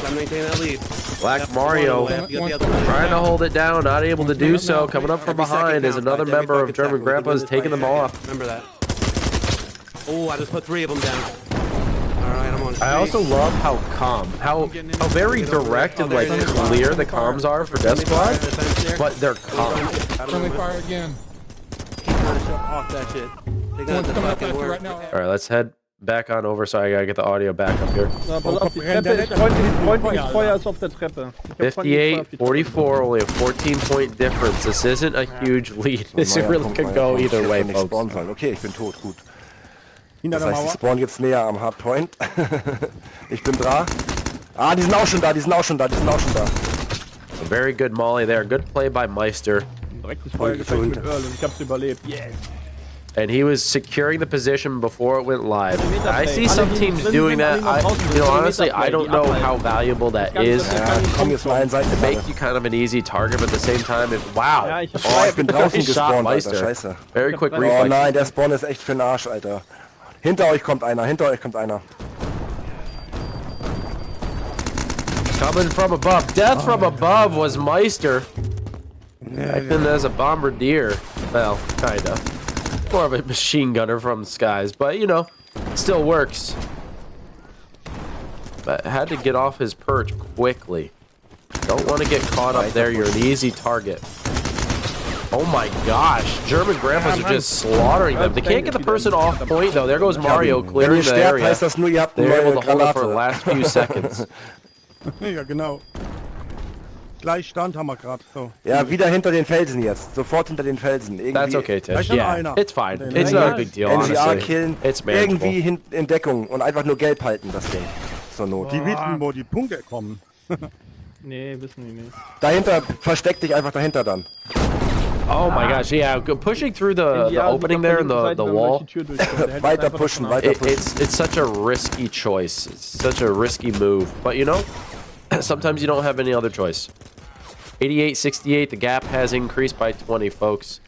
I'm maintaining that lead. Black Mario trying to hold it down, not able to do so. Coming up from behind is another member of German grandpas taking them off. Remember that. Oh, I just put 3 of them down. Alright, I'm on it. I also love how calm, how very direct and like clear the comms are for DeathSquad, but they're calm. Friendly fire again. Keep trying to shut off that shit. They got the fucking work. All right, let's head back on over. So I gotta get the audio back up here. Na, pass auf, die Treppe ist freundliches Feuer ist auf der Treppe. Ich hab freundliches Feuer auf die Treppe. 58-44, only a 14-point difference. This isn't a huge lead. This really could go either way, folks. Okay, ich bin tot, gut. Hinter Das der heißt, die Mauer. spawnen jetzt näher am Hardpoint. Ich bin da. Ah, die sind auch schon da, die sind auch schon da. A very good molly there. Good play by Meister. Direktes Feuergefecht mit Earl und ich hab's überlebt. Yes. And he was securing the position before it went live. I see some teams doing that. Honestly, I don't know how valuable that is. Ja, komm jetzt mal einen Seite. To make you kind of an easy target, but at the same time, wow. Ja, ich Ich bin draußen Nice shot, gespawnt, Alter, Meister. scheiße. Very quick Oh reflex. nein, der Spawn ist echt für den Arsch, Alter. Hinter euch kommt einer. Coming from above. Death from above was Meister. Acting as a bombardier. Well, kinda. More of a machine gunner from the skies, but you know, still works. But had to get off his perch quickly. Don't want to get caught up there. You're an easy target. Oh my gosh, German grandpas are just slaughtering them. They can't get the person off point though. There goes Mario Wenn clearing ihr the sterbt, area. heißt das nur, ihr habt eine They're able neue to hold it for the Granate. last few seconds. Ja, genau. Gleichstand haben wir gerade. So. Ja, wieder hinter den Felsen jetzt. Sofort hinter den Felsen. Irgendwie That's okay, Tish. Vielleicht noch Yeah, einer. it's fine. Nee, It's nee. not a big deal, NGR honestly. killen. It's manageable. Irgendwie in Deckung und einfach nur gelb halten, das Ding. Zur Not. Die wissen, wo die Punkte kommen. Nee, wissen die nicht. Dahinter, versteck dich einfach dahinter dann. Oh my gosh, yeah, pushing through the opening there in the wall. Weiter pushen, weiter pushen. It's such a risky choice. It's such a risky move. But you know, sometimes you don't have any other choice. 88-68, the gap has increased by 20, folks.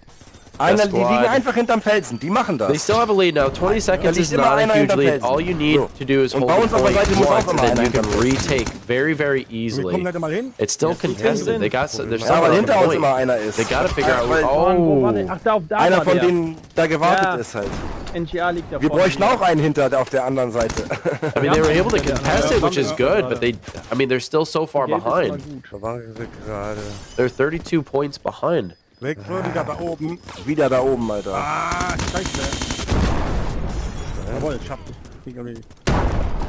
Einer, die DeathSquad. liegen einfach hinterm Felsen, die machen They das. still have a lead now. 20 seconds liegt is immer not a einer huge hinterm lead. Felsen. All you need So. to do is Und hold bei the uns auf der point Seite muss auch once, and immer then einer you can hinterm Felsen. retake very, very Wir easily. kommen nicht mal hin. It's still contested. They got there's Ja, someone weil on hinter the uns point. immer einer ist. They gotta figure out. Weil Wo war der? Oh, Ach, da einer war von der. denen da gewartet Ja. ist halt. NGA liegt da Wir vorne. bräuchten auch einen hinter auf der anderen Seite. I mean, they were able to contest it, which is good, but I mean, they're still so far Gelb ist mal behind. gut. Da waren wir gerade. They're 32 points behind. Wegflügiger da oben. Wieder da oben, Alter. Ah, scheiße. Jawohl, ich hab die.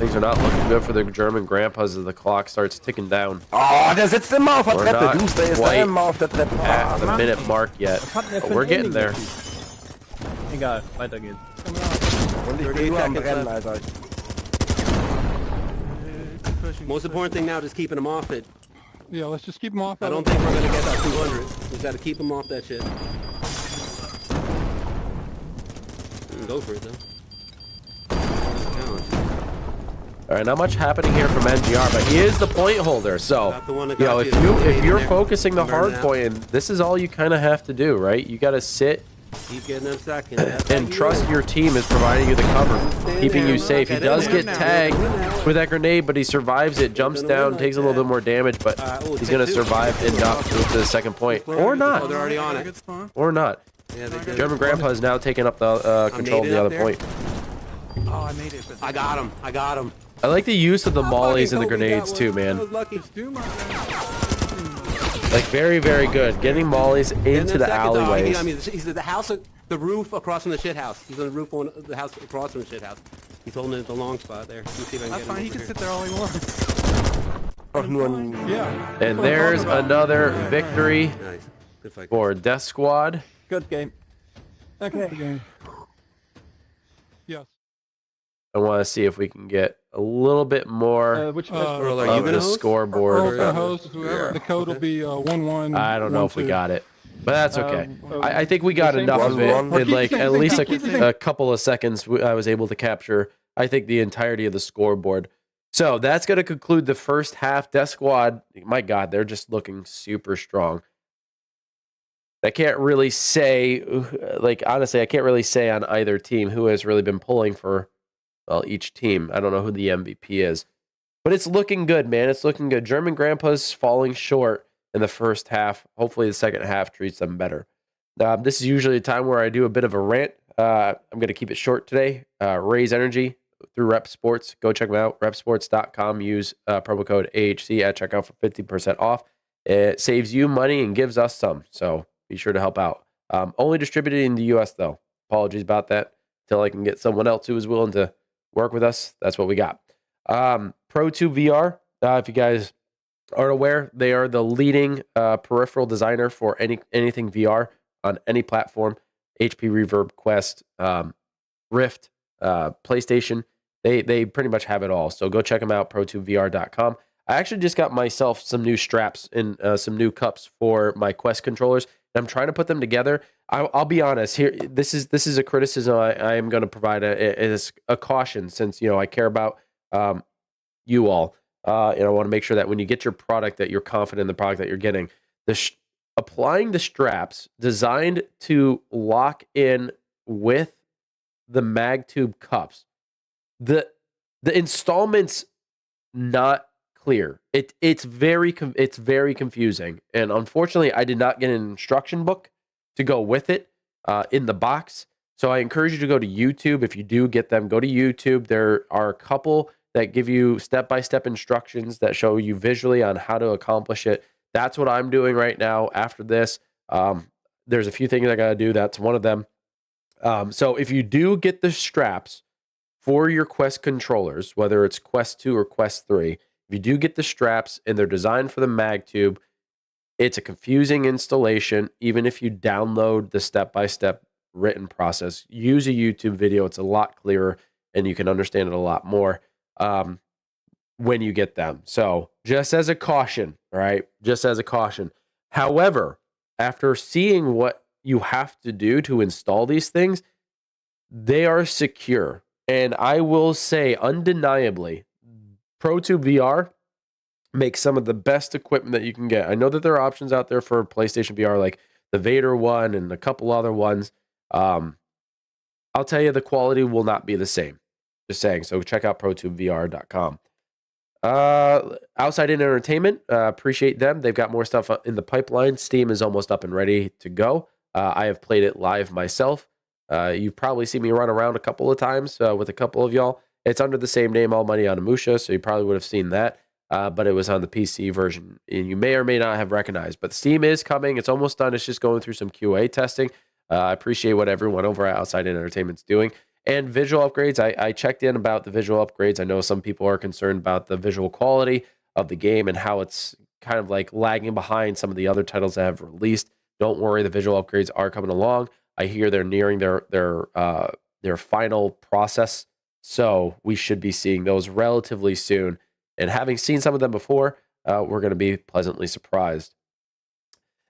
Things are not looking good for the German grandpas as the clock starts ticking down. Oh, der sitzt immer auf der We're Treppe. not Doomsday ist da quite immer auf der Treppe. At the minute mark yet. Was hat denn der But für we're ein getting Aiming there. gespielt? Egal, weiter geht's. Und ich bin nur am Brennen, Alter. Most important thing now is keeping them off it. Yeah, let's just keep them off. I don't think we're gonna get that 200. We gotta keep them off that shit. You can go for it though. All right, not much happening here from NGR, but he is the point holder. So, Not the one that you know, got if you're there. focusing the Burn hard it out. point, and this is all you kind of have to do, right? You got to sit Keep getting them second. and trust your team is providing you the cover, keeping you safe. He does get tagged with that grenade, but he survives it, jumps down, takes a little bit more damage, but he's going to survive enough to the second point. Or Oh, not. they're already on it. Or not. Yeah, they did. German Grandpa is now taking up the control of made it the up other there. point. Oh, I made it. I got him. I got him. I like the use of the mollies and the grenades too, I man. was lucky. Like, very, very good. Getting mollies into the alleyways. I mean, he's at the house, the roof across from the shit house. He's on the roof on the house across from the shit house. He's holding it at the long spot there. Let's see if I can That's get him fine, he over can here. sit there all he wants. Doch nur ein... Yeah. And there's another victory Nice. Good fight. for DeathSquad. Good game. Okay. Yes. I want to see if we can get a little bit more Which Earl, are you of gonna the host? scoreboard. Earl's gonna host. The code will be 1-1. I don't know if we 1-2. got it, but that's okay. I think we got same enough of it 1-1. in like Keep the at same least thing, keep the same a couple of seconds. I was able to capture, I think, the entirety of the scoreboard. So that's going to conclude the first half. DeathSquad, my God, they're just looking super strong. I can't really say, like, honestly, I can't really say on either team who has really been pulling for, well, each team. I don't know who the MVP is. But it's looking good, man. It's looking good. German Grandpa's falling short in the first half. Hopefully the second half treats them better. This is usually a time where I do a bit of a rant. I'm going to keep it short today. Raise Energy through Rep Sports. Go check them out. Repsports.com. Use promo code AHC at checkout for 50% off. It saves you money and gives us some. So be sure to help out. Only distributed in the U.S., though. Apologies about that. Until I can get someone else who is willing to work with us. That's what we got. Pro2 VR, if you guys aren't aware, they are the leading peripheral designer for anything VR on any platform. HP Reverb, Quest, Rift, PlayStation. They pretty much have it all. So go check them out, pro2vr.com. I actually just got myself some new straps and some new cups for my Quest controllers. And I'm trying to put them together. I'll be honest here. This is a criticism I am going to provide as a caution, since I care about you all, and I want to make sure that when you get your product, that you're confident in the product that you're getting. Applying the straps designed to lock in with the mag tube cups. The installments not clear. It's very confusing, and unfortunately, I did not get an instruction book to go with it in the box. So I encourage you to go to YouTube. If you do get them, go to YouTube. There are a couple that give you step-by-step instructions that show you visually on how to accomplish it. That's what I'm doing right now. After this, there's a few things I got to do. That's one of them. So if you do get the straps for your Quest controllers, whether it's Quest 2 or Quest 3, if you do get the straps and they're designed for the mag tube, it's a confusing installation. Even if you download the step-by-step written process, use a YouTube video. It's a lot clearer and you can understand it a lot more when you get them. So just as a caution, all right? Just as a caution. However, after seeing what you have to do to install these things, they are secure. And I will say undeniably, Pro2 VR makes some of the best equipment that you can get. I know that there are options out there for PlayStation VR, like the Vader one and a couple other ones. I'll tell you, the quality will not be the same. Just saying. So check out pro2vr.com. OutsideIn Entertainment, appreciate them. They've got more stuff in the pipeline. Steam is almost up and ready to go. I have played it live myself. You've probably seen me run around a couple of times with a couple of y'all. It's under the same name, All Money on Amusha, so you probably would have seen that. But it was on the PC version, and you may or may not have recognized. But Steam is coming. It's almost done. It's just going through some QA testing. I appreciate what everyone over at OutsideIn Entertainment's doing. And visual upgrades, I checked in about the visual upgrades. I know some people are concerned about the visual quality of the game and how it's kind of like lagging behind some of the other titles that have released. Don't worry, the visual upgrades are coming along. I hear they're nearing their final process, so we should be seeing those relatively soon. And having seen some of them before, we're going to be pleasantly surprised.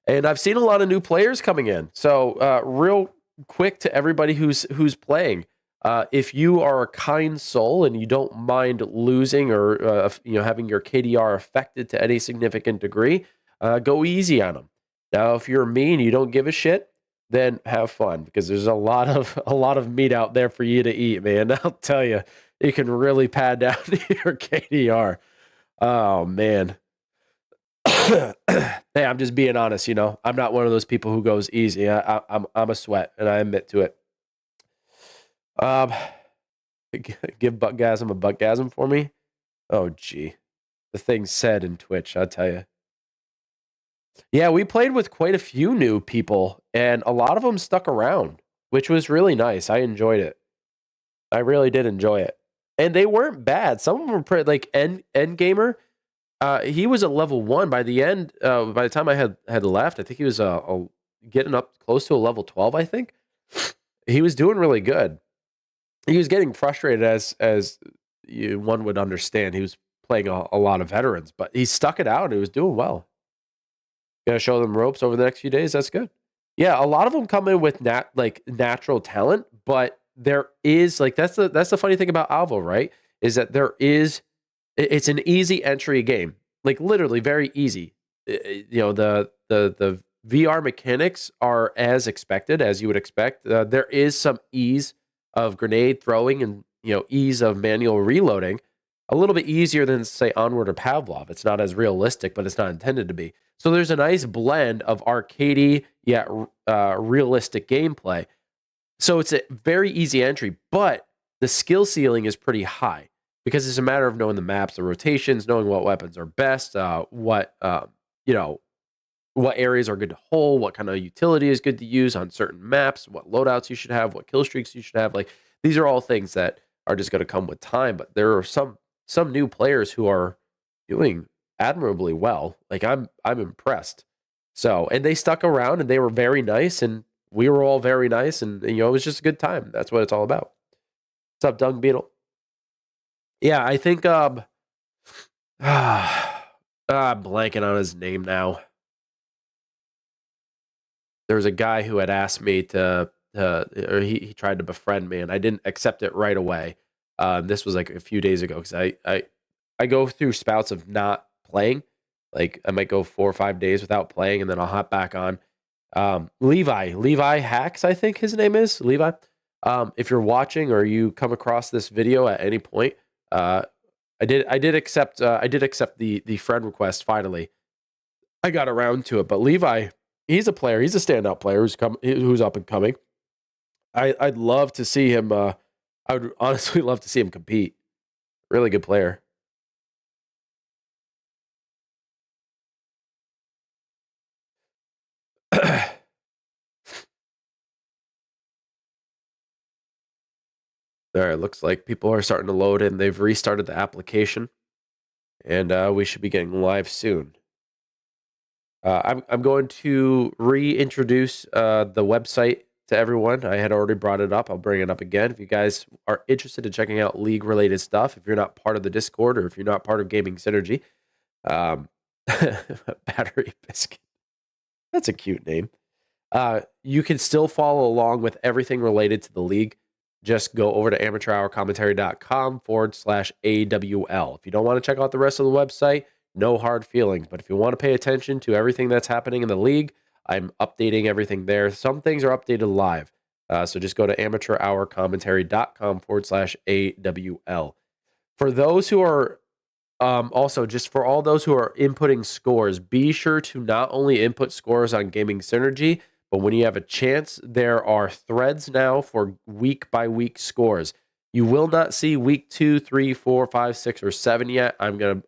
And I've seen a lot of new players coming in. So real quick to everybody who's playing, if you are a kind soul and you don't mind losing or having your KDR affected to any significant degree, go easy on them. Now, if you're me and you don't give a shit, then have fun, because there's a lot of meat out there for you to eat, man. I'll tell you, you can really pad down your KDR. Oh man. Hey, I'm just being honest. I'm not one of those people who goes easy. I'm a sweat, and I admit to it. Give Buttgasm a Buttgasm for me. Oh gee, the things said in Twitch, I'll tell you. Yeah, we played with quite a few new people, and a lot of them stuck around, which was really nice. I enjoyed it. I really did enjoy it. And they weren't bad. Some of them were pretty, like End Gamer. He was at level 1 by the end. By the time I had left, I think he was getting up close to a level 12, I think. He was doing really good. He was getting frustrated, as one would understand. He was playing a lot of veterans, but he stuck it out and he was doing well. Gonna show them ropes over the next few days. That's good. Yeah, a lot of them come in with natural talent, but there is that's the funny thing about Alvo, right? Is that it's an easy entry game, like literally very easy. The VR mechanics are as expected, as you would expect. There is some ease of grenade throwing and ease of manual reloading. A little bit easier than, say, Onward or Pavlov. It's not as realistic, but it's not intended to be. So there's a nice blend of arcadey yet realistic gameplay. So it's a very easy entry, but the skill ceiling is pretty high, because it's a matter of knowing the maps, the rotations, knowing what weapons are best, what areas are good to hold, what kind of utility is good to use on certain maps, what loadouts you should have, what kill streaks you should have. Like, these are all things that are just going to come with time. But there are some new players who are doing admirably well. Like I'm impressed. So, and they stuck around and they were very nice, and we were all very nice, and you know, it was just a good time. That's what it's all about. What's up, Dung Beetle? Yeah, I think I'm blanking on his name now. There was a guy who had asked me or he tried to befriend me, and I didn't accept it right away. This was like a few days ago, because I go through spouts of not playing. Like I might go 4 or 5 days without playing, and then I'll hop back on. Levi Hacks, I think his name is Levi. If you're watching or you come across this video at any point, I did accept the friend request finally. I got around to it, but Levi, he's a player. He's a standout player who's up and coming. I'd love to see him. I would honestly love to see him compete. Really good player. All right, looks like people are starting to load in. They've restarted the application, and we should be getting live soon. I'm going to reintroduce the website to everyone. I had already brought it up. I'll bring it up again. If you guys are interested in checking out league-related stuff, if you're not part of the Discord or if you're not part of Gaming Synergy, Battery Biscuit. That's a cute name. You can still follow along with everything related to the league. Just go over to amateurhourcommentary.com/AWL. If you don't want to check out the rest of the website, no hard feelings. But if you want to pay attention to everything that's happening in the league, I'm updating everything there. Some things are updated live. So just go to amateurhourcommentary.com/AWL. For those who are also, just for all those who are inputting scores, be sure to not only input scores on Gaming Synergy, but when you have a chance, there are threads now for week-by-week scores. You will not see week 2, 3, 4, 5, 6, or 7 yet. I'm going to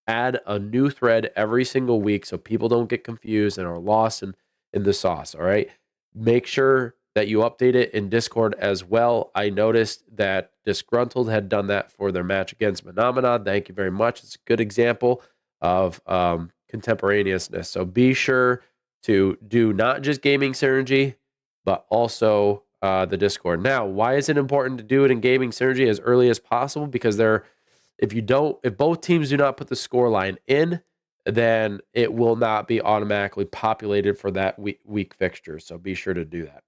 add a new thread every single week so people don't get confused and are lost in the sauce, all right? Make sure that you update it in Discord as well. I noticed that Disgruntled had done that for their match against Phenomena. Thank you very much. It's a good example of contemporaneousness. So be sure to do not just Gaming Synergy, but also the Discord. Now, why is it important to do it in Gaming Synergy as early as possible? Because if both teams do not put the score line in, then it will not be automatically populated for that week fixture. So be sure to do that.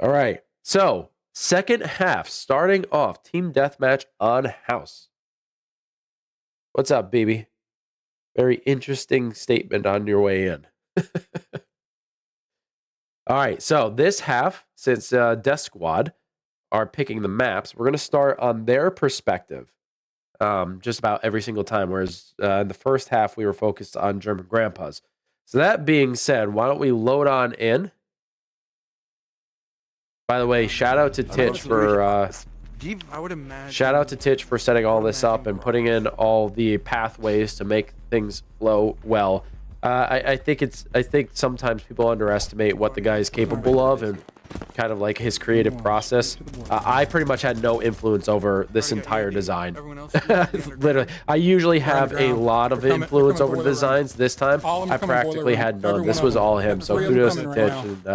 All right. So second half, starting off, team deathmatch on house. What's up, baby? Very interesting statement on your way in. All right, so this half, since DeathSquad are picking the maps, we're going to start on their perspective just about every single time, whereas in the first half, we were focused on German grandpas. So that being said, why don't we load on in? By the way, shout out to Titch for... shout out to Titch for setting all this up and putting in all the pathways to make things flow well. I think sometimes people underestimate what the guy is capable of and kind of like his creative process. I pretty much had no influence over this entire design. Literally, I usually have a lot of influence over the designs. This time, I practically had none. This was all him. So kudos to Titch. And,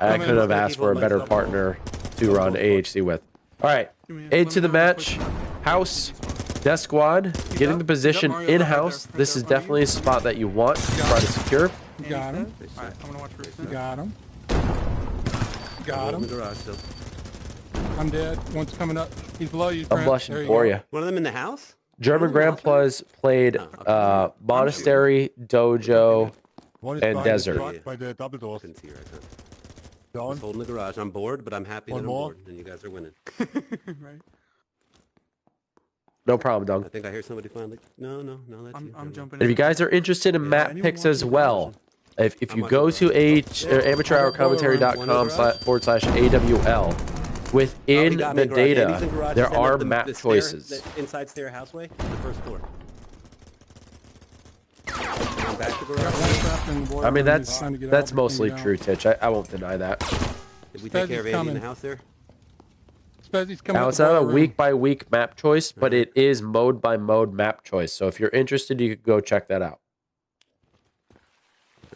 I could have asked for a better partner to run AHC with. All right, into the match. House, DeathSquad, getting the position in-house. This is definitely a spot that you want to try to secure. Got him. Got him. Got him. I'm dead. One's coming up. He's below you, Trent. I'm blushing for you. One of them in the house? German grandpas played Monastery, Dojo, and Desert. By the double doors. Couldn't see right now. I was holding the garage. I'm bored, but I'm happy that I'm bored, and you guys are winning. Right. No problem, Doug. I think I hear somebody finally. No, that's you. I'm jumping. If you guys are interested in map picks as well, if you go to amateurhourcommentary.com/AWL, within the data, there are map choices. Inside stair houseway, the first floor. I mean, that's mostly true, Titch. I won't deny that. Did we take care of Andy in coming. the house there? Spezzy's coming Now, up it's the not a bar room. week-by-week map choice, but it is mode-by-mode map choice. So if you're interested, you could go check that out.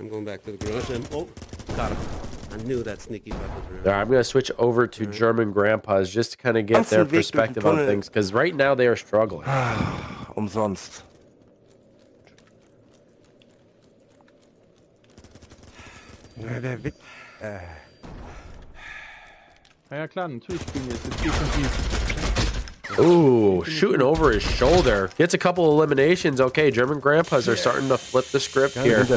I'm going back to the garage. Oh, got him. I knew that sneaky butt was around. All right, I'm going to switch over to German Grandpas just to kind of get their perspective on things, because right now they are struggling. Umsonst. Ja klar, natürlich spielen wir jetzt defensiv. Ooh, shooting over his shoulder. Gets a couple eliminations. Okay, German Grandpas are starting to flip the script here. And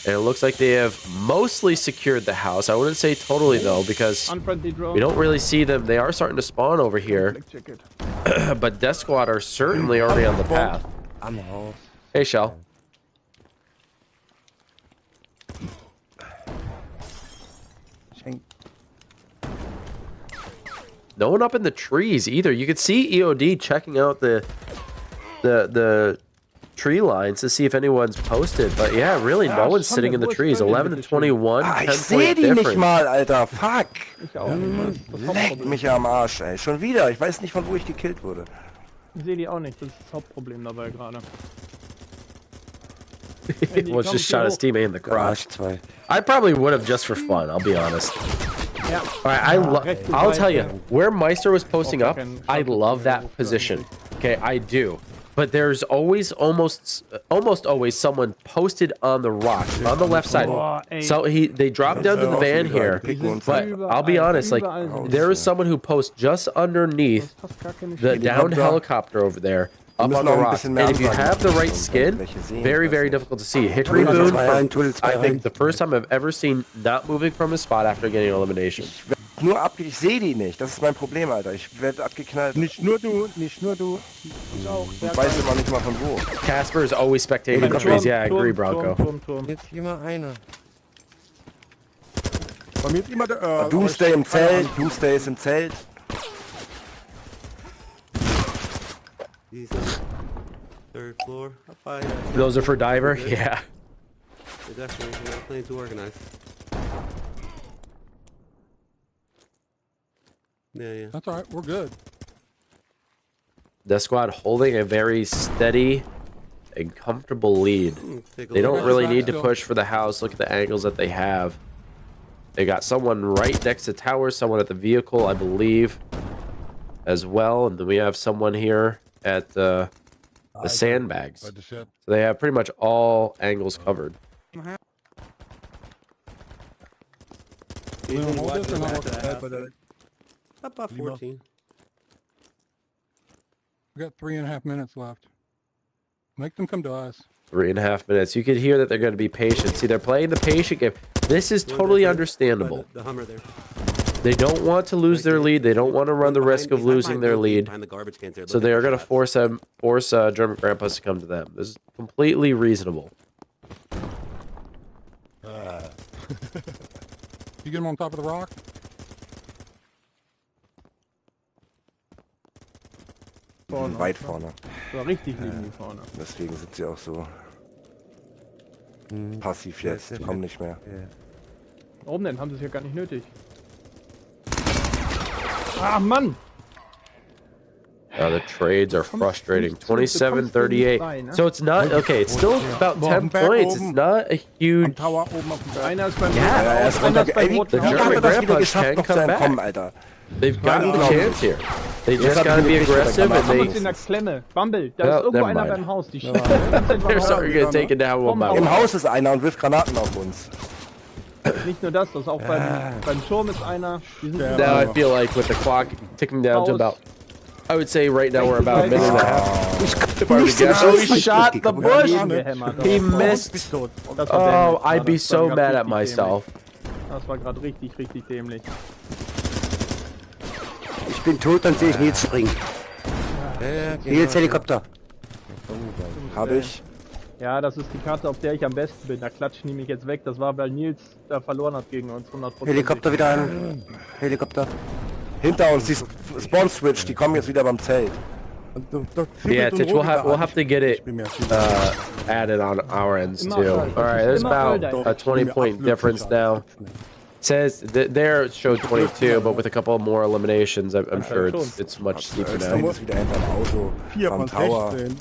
it looks like they have mostly secured the house. I wouldn't say totally, though, because we don't really see them. They are starting to spawn over here. But DeathSquad are certainly already on the path. Hey, Shell. No one up in the trees either. You could see EOD checking out the tree lines to see if anyone's posted. But yeah, really, no one's sitting in the trees. 11 to 21, 10 Ich point seh die nicht difference. mal, Alter. Fuck. Ich auch nicht. Das ist das Leck Hauptproblem. mich am Arsch, ey. Schon wieder. Ich weiß nicht, von wo ich gekillt wurde. Ich sehe die auch nicht. Das ist das Hauptproblem dabei gerade. Was just shot his teammate in the crotch. Garage 2. I probably would have just for fun, I'll be honest. Ja. All right, I'll tell you, where Meister was posting up, I love that position. Okay, I do. But there's always, almost always someone posted on the rock, on the left side. So they drop down to the van here. But I'll be honest, like, there is someone who posts just underneath the downed helicopter over there. Up on the rocks. And if you have the right skin, very, very difficult to see. Hickory Boone, I think the first time I've ever seen not moving from his spot after getting an elimination. Ich sehe die nicht. Das ist mein Problem, Alter. Ich werde abgeknallt. Nicht nur du, nicht nur du. Ich weiß immer nicht mal von wo. Casper is always spectating the trees. Yeah, I agree, Bronco. Turm. Jetzt hier mal einer. Bei mir ist immer der... Doomsday im Zelt. Doomsday ist im Zelt. He's on the 3rd floor. Up by, Those are for Diver? Yeah. they're definitely not playing too organized. Yeah. That's all right. We're good. DeathSquad holding a very steady and comfortable lead. Take a They look. don't really need to push for the house. Look at the angles that they have. They got someone right next to tower, someone at the vehicle, I believe, as well. And then we have someone here at the sandbags. By the ship. So they have pretty much all angles covered. We don't hold this or not? Up by 14. We got 3.5 minutes left. Make them come to us. 3.5 minutes. You could hear that they're going to be patient. See, they're playing the patient game. This is totally understandable. The Hummer there. They don't want to lose their lead. They don't want to run the risk of losing their lead. Behind the garbage cans there. So they are going to force German Grandpas to come to them. This is completely reasonable. You get them on top of the rock? Weit vorne. So richtig liegen die vorne. Deswegen sind sie auch so passiv jetzt. Die kommen nicht mehr. Warum denn? Haben sie es ja gar nicht nötig. Ah, Mann! The trades are frustrating. 27-38. So it's not okay. It's still about 10 points. It's not a huge. Tower oben auf dem Berg. Einer ist beim Yeah, einer ist beim The German Grandpas can come back. Alter. They've gotten the chance here. They just got to be aggressive and Haben uns in they. der Klemme. Bumble, da Ja, ist irgendwo never einer mind. beim Haus. Die They're sorry, you're gonna take it down one by Im one. Haus ist einer und wirft Granaten auf uns. Nicht nur das, das ist auch beim Turm ist einer. Die sind Now I feel like with the clock ticking down to about, I would say right now we're about a minute and a half. If I were to guess, oh, he shot the bush. He missed. Das war Oh, dämlich, I'd be das war so grad mad at richtig myself. dämlich. Das war gerade richtig, richtig dämlich. Ich bin tot, dann sehe ich Nils springen. Nils Helikopter. Hab ich. Ja, das ist die Karte, auf der ich am besten bin. Da klatschen die mich jetzt weg. Das war, weil Nils da verloren hat gegen uns 100%. Helikopter wieder an. Helikopter. Hinter uns, die Spawn-Switch, die kommen jetzt wieder beim Zelt. Yeah, Titch, we'll have to get it added on our ends too. All right, there's about a 20-point difference now. Says there it showed 22, but with a couple more eliminations, I'm sure it's much steeper Da now. muss wieder hinter dem Auto 4 am von Tower, 16.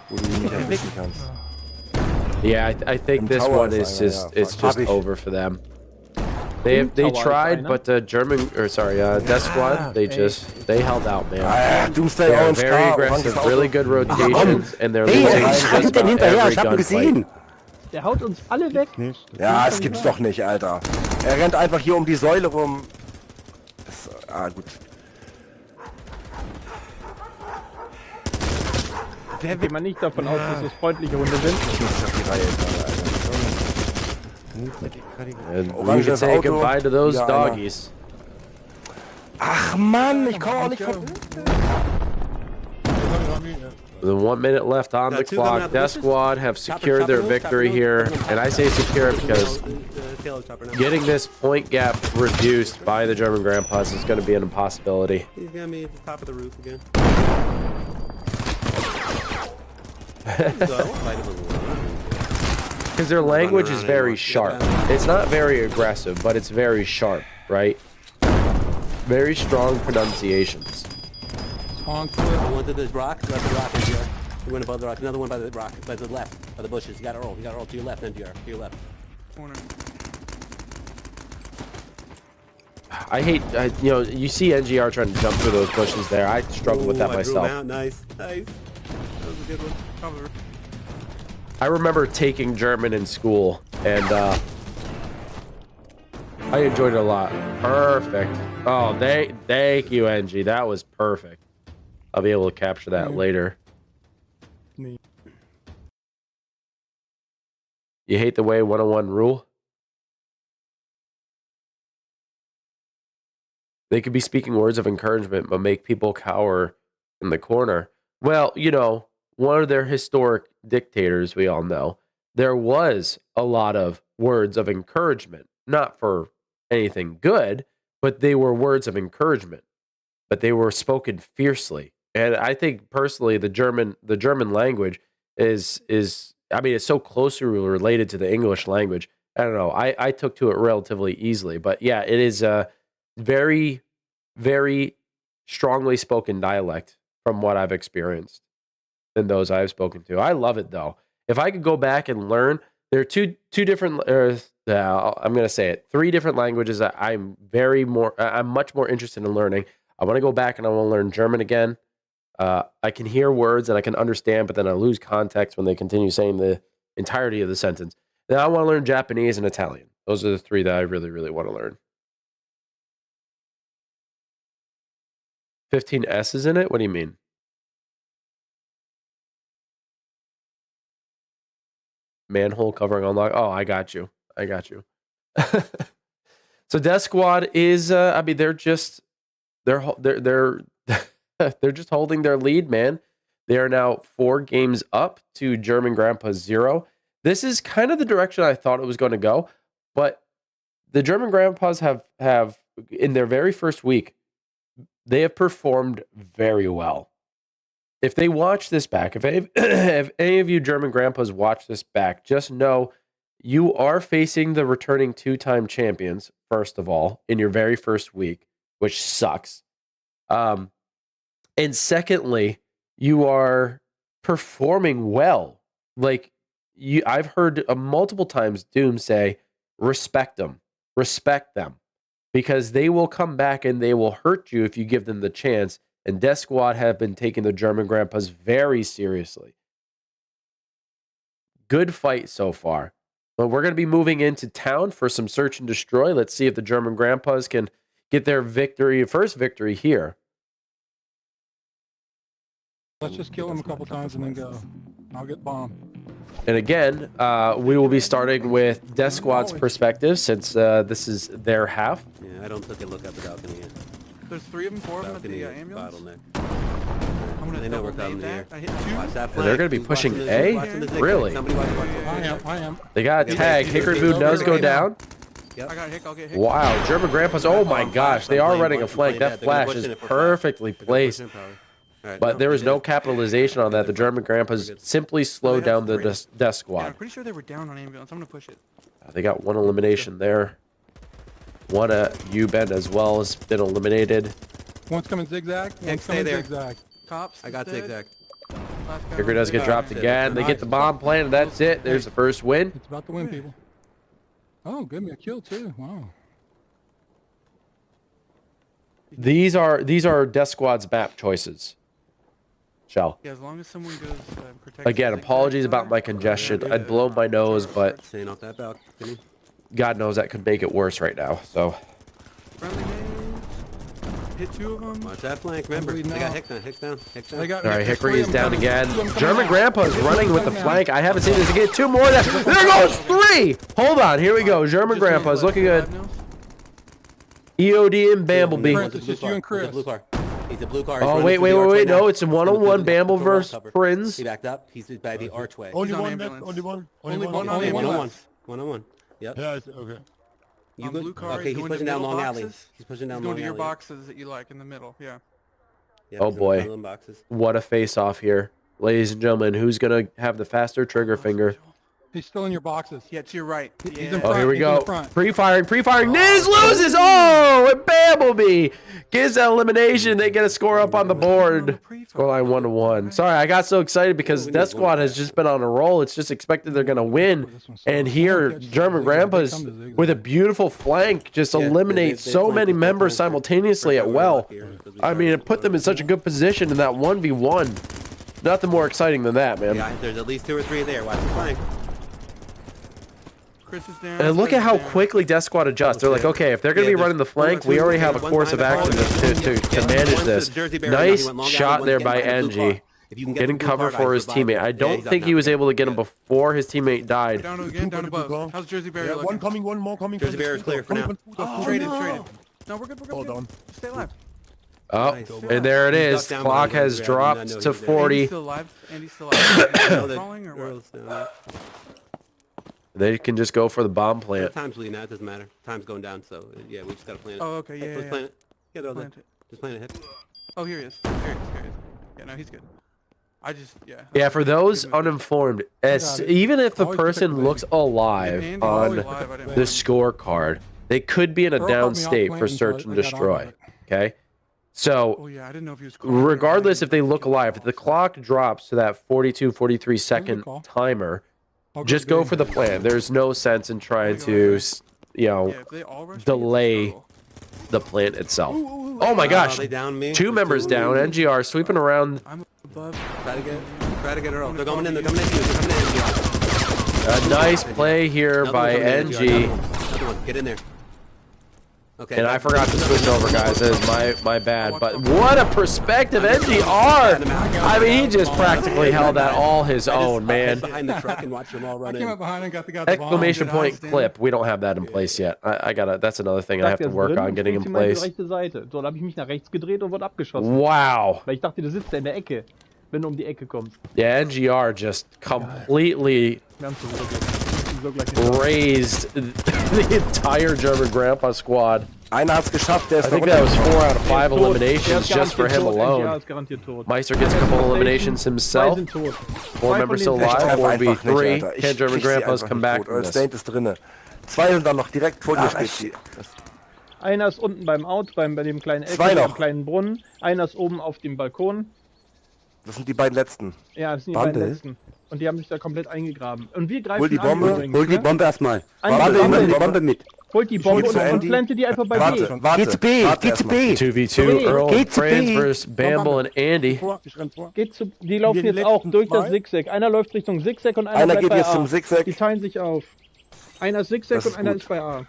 wo du ihn nicht erwischen kannst. Yeah, I think Im this Tower one ist is einer, just ja. it's just Hab ich. over for them. They Tower ist tried, einer. but DeathSquad, they held out, man. Ah, Doomsday They're Owens very Car, aggressive, Auto. really good rotations, and they're Hey, losing er just rennt denn about hinterher, every ich hab ihn gunfight. gesehen. Der haut uns alle weg. Ja, das gibt's doch nicht, Alter. Er rennt einfach hier um die Säule rum. Gut. Geht man nicht davon aus, dass es freundliche Hunde sind. Ich muss auf die Reihe gerade, Alter. And we Oranges should say Auto, goodbye to those wieder einer. doggies. Ach Mann, ich komme auch nicht von... The 1 minute left on the Two coming clock. out the bushes. DeathSquad have secured their victory here, and I say secure because getting this point gap reduced by the German Grandpas is going to be an impossibility. He's got me at the top of the roof again. So I won't fight him a little. Because their language is very sharp. It's not very aggressive, but it's very sharp, right? Very strong pronunciations. On One to this rock, left the rock, NGR. He went above the rock. Another one by the rock, by the left, by the bushes. You got to roll. You got to roll to your left, NGR. To your left. corner. I hate, you see NGR trying to jump through those bushes there. I struggle with that I drew him myself. out. Nice, nice. That was a good one. Cover. I remember taking German in school, and I enjoyed it a lot. Perfect. Oh, thank you, NG. That was perfect. I'll be able to capture that later. Neat. You hate the way 101 rule? They could be speaking words of encouragement, but make people cower in the corner. Well, one of their historic dictators, we all know, there was a lot of words of encouragement, not for anything good, but they were words of encouragement, but they were spoken fiercely. And I think personally, the German language is it's so closely related to the English language. I don't know. I took to it relatively easily, but yeah, it is a very, very strongly spoken dialect from what I've experienced than those I've spoken to. I love it though. If I could go back and learn, there are two different. I'm going to say it. 3 different languages that I'm much more interested in learning. I want to go back and I want to learn German again. I can hear words and I can understand, but then I lose context when they continue saying the entirety of the sentence. Then I want to learn Japanese and Italian. Those are the 3 that I really, really want to learn. 15 S's in it? What do you mean? Manhole covering unlock. Oh, I got you. So DeathSquad is they're just holding their lead, man. They are now 4 games up to German Grandpa 0. This is kind of the direction I thought it was going to go, but the German Grandpas have in their very first week, they have performed very well. If they watch this back, if any of you German Grandpas watch this back, just know you are facing the returning 2-time champions, first of all, in your very first week, which sucks. And secondly, you are performing well. Like, I've heard multiple times Doom say, respect them, because they will come back and they will hurt you if you give them the chance. And DeathSquad have been taking the German Grandpas very seriously. Good fight so far. But we're going to be moving into town for some search and destroy. Let's see if the German Grandpas can get their first victory here. Let's just kill him a couple times and then go. I'll get bombed. And again, we will be starting with DeathSquad's perspective since this is their half. Yeah, I don't take a look at the balcony yet. There's 3 of them, 4 of them at Balcony the is ambulance. bottleneck. I'm gonna They know we're double coming nade here. that. I hit 2. Watch that And flank. they're going to be Who's pushing watching A? watching the zigzag? Really? Somebody watch I am. They got Yeah, tagged. yeah, Hickory yeah, Boo yeah, does yeah, go yeah. down. I got hit. I'll get hit. Wow, German Grandpas. Oh my gosh, they are running a flank. That flash is perfectly placed. But there was no capitalization on that. The German Grandpas simply slowed down the Death Yeah, I'm Squad. pretty sure they were down on ambulance. I'm gonna push it. They got 1 elimination there. One U-bend as well has been eliminated. One's coming zigzag. One's stay coming there. zigzag. Cops. I got dead. zigzag. Last guy Kicker on does get zigzag. dropped again. They get the bomb planted. That's it. There's the first win. It's about to win, people. Oh, give me a kill too. Wow. These are DeathSquad's map choices. Shell. Yeah, as long as someone goes protect. Again, the zigzag apologies about door. my congestion. I'd blow my nose, but Staying off that balcony. God knows that could make it worse right now. So Friendly nades. Hit 2 of them. Watch that flank. Remember, they got Hicks down. Hicks down. Hicks down. They got, all right, there's Hickory three is of them down coming. again. Two of them coming German out. Grandpa's Two of them running with the coming out. flank. I haven't seen this. Get 2 more. There goes 3. Hold on. Here we go. German Grandpa's looking good. EOD and Bamblebee. Chris, it's just you and Chris. He's a blue car. He's a blue car. Oh, wait. No, it's a one-on-one Bamble Prince. He backed up. He's by the archway. Only on one ambulance. left, only one. Only one Only on one ambulance. left. One-on-one. Yep. Yeah, okay. You On good? blue car, Okay, he's going pushing to down middle long alley. boxes. He's pushing down He's going long to your alley. boxes that you like in the middle. Yeah. Yep, Oh, he's in the boy. middle of boxes. What a face-off here. Ladies and gentlemen, who's going to have the faster trigger finger? He's still in your boxes. Yeah, to your right. He's Yeah. in Oh, here we He's in go. the front. Pre-firing. Niz loses. Oh, and Bamblebee gets that elimination. They get a score up on the board. Scoreline 1-1. Sorry, I got so excited because DeathSquad has just been on a roll. It's just expected they're going to win. And here, German Grandpa's with a beautiful flank just eliminate so many members simultaneously at well. I mean, it put them in such a good position in that 1v1. Nothing more exciting than that, man. Yeah, there's at least 2 or 3 there. Watch the flank. Chris is down. And look at how Chris is down. quickly DeathSquad adjusts. They're like, okay, if they're going to be running the flank, we already have a course of action to manage this. Nice shot there by NG. Getting cover for his teammate. I don't think he was able to get him before his teammate died. Down again, down above. How's Jersey Barrier Yeah, looking? one coming, one more coming. Jersey Barrier's clear for now. Traded. No, we're good. Hold on. Just stay alive. Oh, and there it is. Clock has dropped to 40. Andy's still alive. Andy's still alive. Is he crawling or what? They can just go for the bomb plant. Time's leading out. It doesn't matter. Time's going down, so yeah, we just gotta plan it. Oh, okay, yeah, Let's yeah. plan it. Yeah, they're Plant it. just plan it. Hit. Oh, here he is. Here he is. Yeah, no, he's good. Yeah, for those uninformed, even if the person looks alive on the scorecard, they could be in a down state for search and destroy. Okay? So, Oh yeah, I didn't know if he was. regardless if they look alive, if the clock drops to that 42, 43 second timer, just go for the plan. There's no sense in trying to, you know, Yeah, if they all rush me, it's a delay struggle. the plant itself. Oh my gosh. They down me. 2 members down. NGR sweeping around. I'm above. Try to get her off. They're coming in. They're coming in. They're coming in. A nice play here Another by one coming in, NG. Another one. Get in there. Okay. And I forgot to switch over, guys. That is my bad. But what a perspective, NGR! I mean, he just practically held that all his own, man. Behind the truck and watch them all I run came in. up behind and got the guy at the bomb. Exclamation point outstanding. clip. We don't have that in place yet. I gotta. That's another thing I have to work on getting in place. Rechte Seite. So, da habe ich mich nach rechts gedreht und wurde abgeschossen. Wow. Weil ich dachte, du sitzt da in der Ecke, wenn du um die Ecke kommst. Yeah, NGR just completely Wir haben so gleich raised the entire German Grandpa squad. Einer hat's geschafft, der I ist think noch that was unten. 4 out of 5 Der eliminations ist just for garantiert him tot. alone. NGR ist garantiert tot. Meister gets a couple eliminations Zwei himself. sind tot. 4 Zwei members von still den alive. sechs. 4v3. Alter. Can German krieg sie Grandpas einfach come nicht back tot. from Eure this? State ist drinne. 2 sind dann noch direkt vor dir steht. Einer ist unten beim Out, bei dem kleinen Zwei Ecke, noch. beim kleinen Brunnen. Einer ist oben auf dem Balkon. Das sind die beiden letzten. Ja, das sind die Bundle. beiden letzten. Und die haben sich da komplett eingegraben. Und wir greifen Hol die an Bombe, übrigens, Hol die ne? Bombe erstmal. Einmal Bombe, Die Bombe mit. Holt die Bombe geh zu und Andy. plante die einfach bei B. Warte, Geh zu B, warte geh zu erstmal. B. 2v2, Earl Geh and zu Franz B. versus Bamble and Andy. Ich renn vor. Die laufen Die jetzt auch letzten durch das zwei? Zigzag. Einer läuft Richtung Zigzag und einer Einer bleibt geht bei jetzt A. zum Zigzag. Die teilen sich auf. Einer ist Zigzag Das und ist einer gut. ist bei A.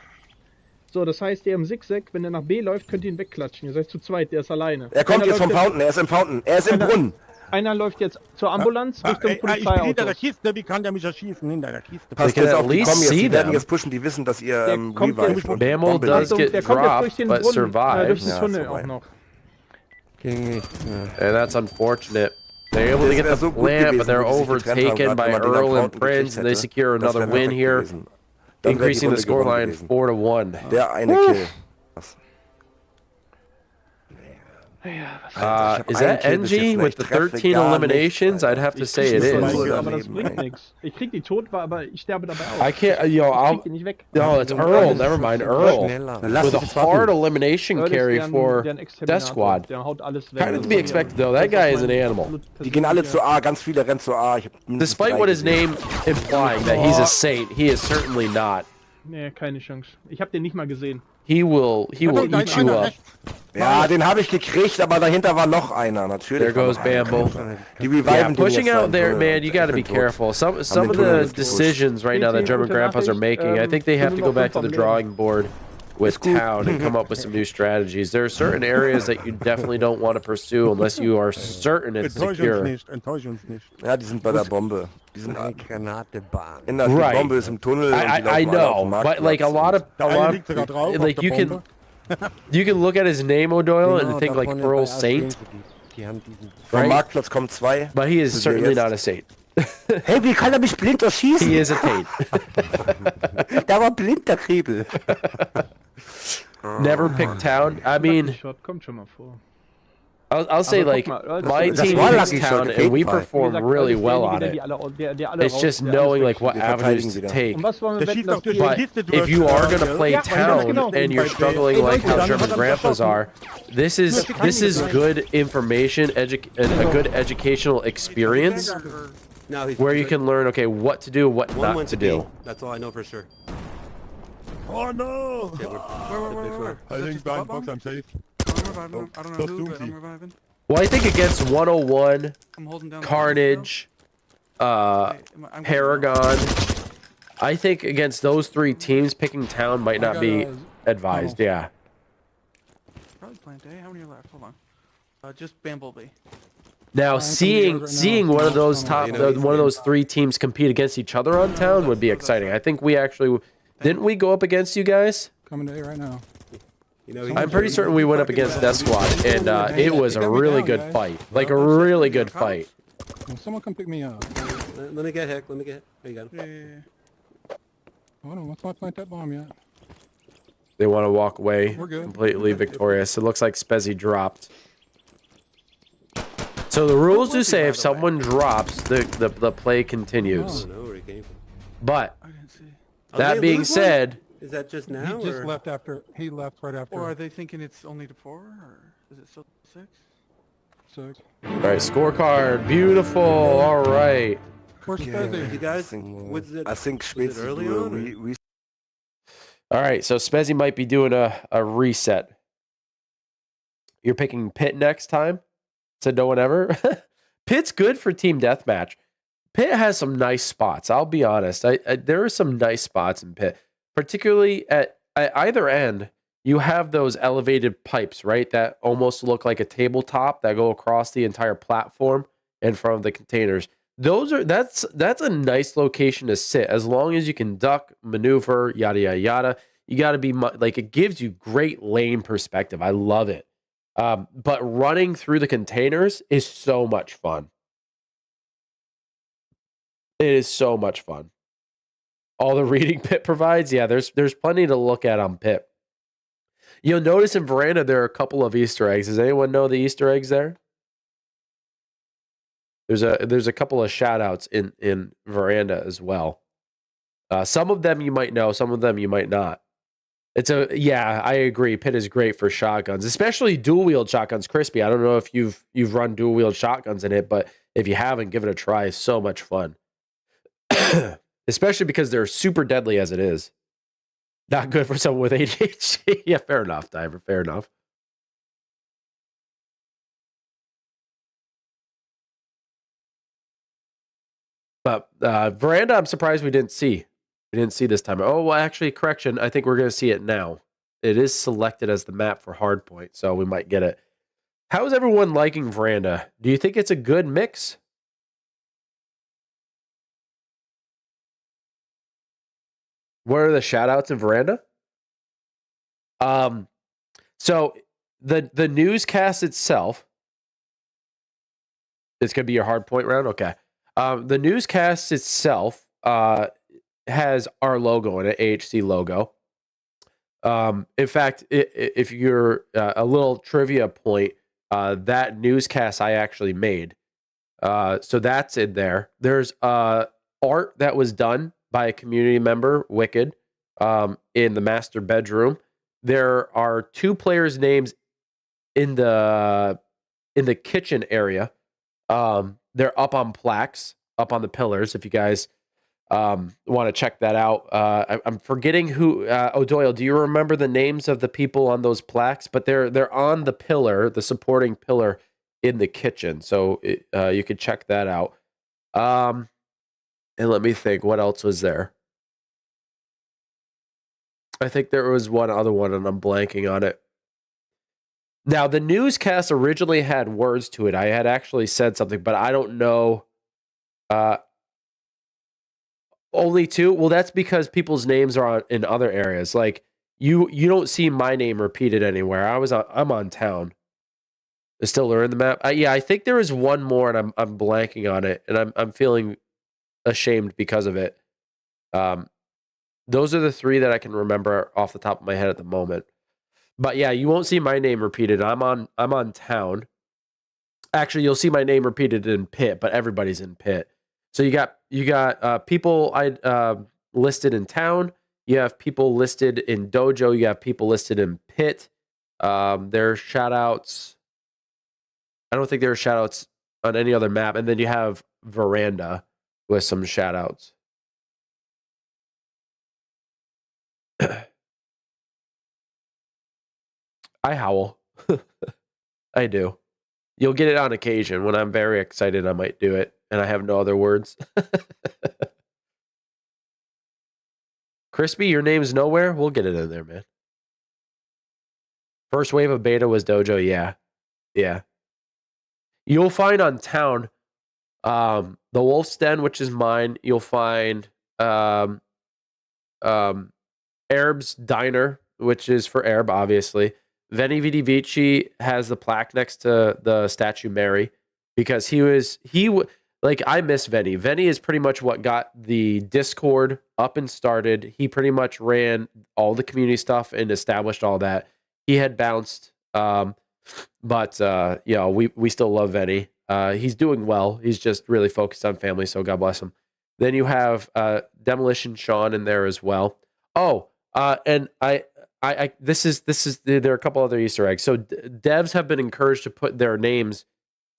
So, das heißt, der im Zigzag, wenn er nach B läuft, könnt ihr ihn wegklatschen. Ihr seid zu zweit, der ist alleine. Er kommt Einer jetzt vom läuft Fountain, er ist im Fountain, er ist im Brunnen. Einer läuft jetzt zur Ambulanz Richtung Ich bin hinter der Polizeiauto. Kiste, wie kann der mich erschießen? Hinter der Kiste. Passt can jetzt at auf, die least kommen jetzt, see die werden them. jetzt pushen, die wissen, dass ihr Der kommt Revive jetzt- und Bamble Bombe does Achtung, get der kommt jetzt durch dropped, den but Brunnen, durch survives. den Ja, Tunnel ist vorbei. auch noch. And that's unfortunate. They're able to Das get wär the so gut plant, gewesen, but they're wie sie sich getrennt haben, overtaken gerade by wenn man den Earl am and Fountain Prince, gekriegt and they hätte. secure Das another wär win perfekt here, gewesen. Dann wär die increasing the Runde gewonnen scoreline gewesen. 4-1. Der eine Kill. Is that NG with the 13 eliminations? I'd have to say it is. Aber das bringt nichts. Ich krieg die tot, aber ich sterbe dabei auch. I can't, yo, Ich krieg die nicht weg. no, it's Earl, never mind, Earl. With a hard elimination Earl ist carry deren- for deren Exterminator. DeathSquad. Der haut alles weg. Kind of to be expected, though. That guy is an animal. Die gehen alle zu A, ganz viele rennen zu A. Ich hab mindestens Despite 3 what his gesehen. name implying that he's a saint, he is certainly not. Nee, keine Chance. Ich hab den nicht mal gesehen. He will eat you up. Ja, den habe ich gekriegt, aber dahinter war noch einer, natürlich. There goes Bamble. Die reviven Yeah, den pushing jetzt out dann, there, man, you got to ich be bin tot. careful. Some of den the Tunnel gepusht. decisions right now that German grandpas are making, I think they have to go back to the drawing board with town and come up with some new strategies. There are certain areas that you definitely don't want to pursue unless you are certain it's secure. Enttäusch uns nicht. Ja, die sind bei der Bombe. Die sind Granatebahn. in der die Right. Bombe ist im Tunnel. und die I laufen alle auf know, dem but like a lot of Der eine liegt sogar drauf, auf like der you Bombe. can look at his name O'Doyle and think like Earl Saint, Die haben diesen... Vom right? Marktplatz kommen 2. But he is Sind wir certainly jetzt- not a saint. Hey, wie kann er mich blind erschießen? He is a taint. Der war blind, der Kriebel. Never pick town. I mean, Shot kommt schon mal vor. I'll say Aber like guck mal, my das team war picks Lucky town Shot, and we auf jeden Fall. perform Wie gesagt, really Earl ist well derjenige, on der die it. alle alle It's raus- just der knowing alles like what Wir avenues verteidigen to wieder. take. Und was wollen wir Der wetten, schießt dass doch durch wir... den But if you are gonna play Ja, ganz town genau. and you're struggling Ey, like Leute, how dann German hat er grandpas geschossen. are, this is good information, a good educational experience No, he's where you can learn okay what to do, what one not went to to do. B. That's all I know for sure. Oh no! Yeah, Where? I think behind box I'm safe. I'm reviving him. I don't know Just who, but Doomsy. I'm reviving. Well, I think against 101, I'm holding down. the Carnage, I'm going Paragon, I think against those 3 teams, picking town might not be advised. Yeah. Probably plant A. How many are left? Hold on. Just Bumblebee. Now, I'm coming to yours right now. seeing one of those Come on. one of those 3 teams compete against each other on town would be exciting. I think we actually didn't we go up against you guys? Coming to A right now. You know, I'm pretty certain we went up against DeathSquad, and it was a really good fight. Like a really good fight. Well, someone come pick me up. Let me get Hick. Let me get. There you go. Yeah. Hold on, let's not plant that bomb yet. They want to walk away We're good. completely victorious. It looks like Spezzy dropped. So the rules do say if someone drops, the play continues. I don't know where he came from. But I didn't see. Oh, that they being lose one? said, Is that just He now? just or? left after. He left right after. Or are they thinking it's only to 4, or is it still 6? 6. all right, scorecard, beautiful. All right. Where's Spezzy? You guys, was it? I think was it Spezi early will on, or- we All right, so Spezzy might be doing a reset. You're picking Pitt next time? Said no one ever? Pitt's good for team deathmatch. Pitt has some nice spots. I'll be honest. There are some nice spots in Pitt, particularly at either end. You have those elevated pipes, right? That almost look like a tabletop that go across the entire platform in front of the containers. That's a nice location to sit as long as you can duck, maneuver, yada yada yada. You got to be like it gives you great lane perspective. I love it. But running through the containers is so much fun. It is so much fun. All the reading Pit provides, yeah, there's plenty to look at on Pit. You'll notice in Veranda there are a couple of Easter eggs. Does anyone know the Easter eggs there? There's a couple of shout outs in Veranda as well. Some of them you might know, some of them you might not. Yeah, I agree. Pit is great for shotguns, especially dual wield shotguns. Crispy, I don't know if you've run dual wield shotguns in it, but if you haven't, give it a try. It's so much fun. Especially because they're super deadly as it is. Not good for someone with ADHD. Yeah, fair enough, Diver. Fair enough. But Veranda, I'm surprised we didn't see. We didn't see this time. Oh, well, actually, correction. I think we're going to see it now. It is selected as the map for Hardpoint, so we might get it. How is everyone liking Veranda? Do you think it's a good mix? What are the shout-outs in Veranda? So the newscast itself, it's going to be your Hardpoint round? Okay. The newscast itself has our logo in it, AHC logo. In fact, if you're a little trivia point, that newscast I actually made. So that's in there. There's art that was done by a community member, Wicked, in the master bedroom. There are 2 players' names in the kitchen area. They're up on plaques, up on the pillars. If you guys want to check that out, I'm forgetting who. O'Doyle, do you remember the names of the people on those plaques? But they're on the pillar, the supporting pillar in the kitchen. So you could check that out. And let me think, what else was there? I think there was one other one, and I'm blanking on it. Now, the newscast originally had words to it. I had actually said something, but I don't know. Only 2? Well, that's because people's names are in other areas. Like you don't see my name repeated anywhere. I'm on town. Is still learning the map. Yeah, I think there is one more, and I'm blanking on it, and I'm feeling ashamed because of it. Those are the 3 that I can remember off the top of my head at the moment. But yeah, you won't see my name repeated. I'm on town. Actually, you'll see my name repeated in pit, but everybody's in pit. So you got people I listed in town. You have people listed in dojo. You have people listed in pit. There's shout outs. I don't think there are shout outs on any other map. And then you have veranda with some shout outs. I howl. I do. You'll get it on occasion. When I'm very excited, I might do it, and I have no other words. Crispy, your name's nowhere? We'll get it in there, man. First wave of beta was dojo, yeah. Yeah. You'll find on town, the Wolf's Den, which is mine. You'll find Arab's Diner, which is for Arab, obviously. Veni Vidi Vici has the plaque next to the statue Mary because I miss Veni. Veni is pretty much what got the Discord up and started. He pretty much ran all the community stuff and established all that. He had bounced, but we still love Veni. He's doing well. He's just really focused on family, so God bless him. Then you have Demolition Sean in there as well. Oh, and there are a couple other Easter eggs. So devs have been encouraged to put their names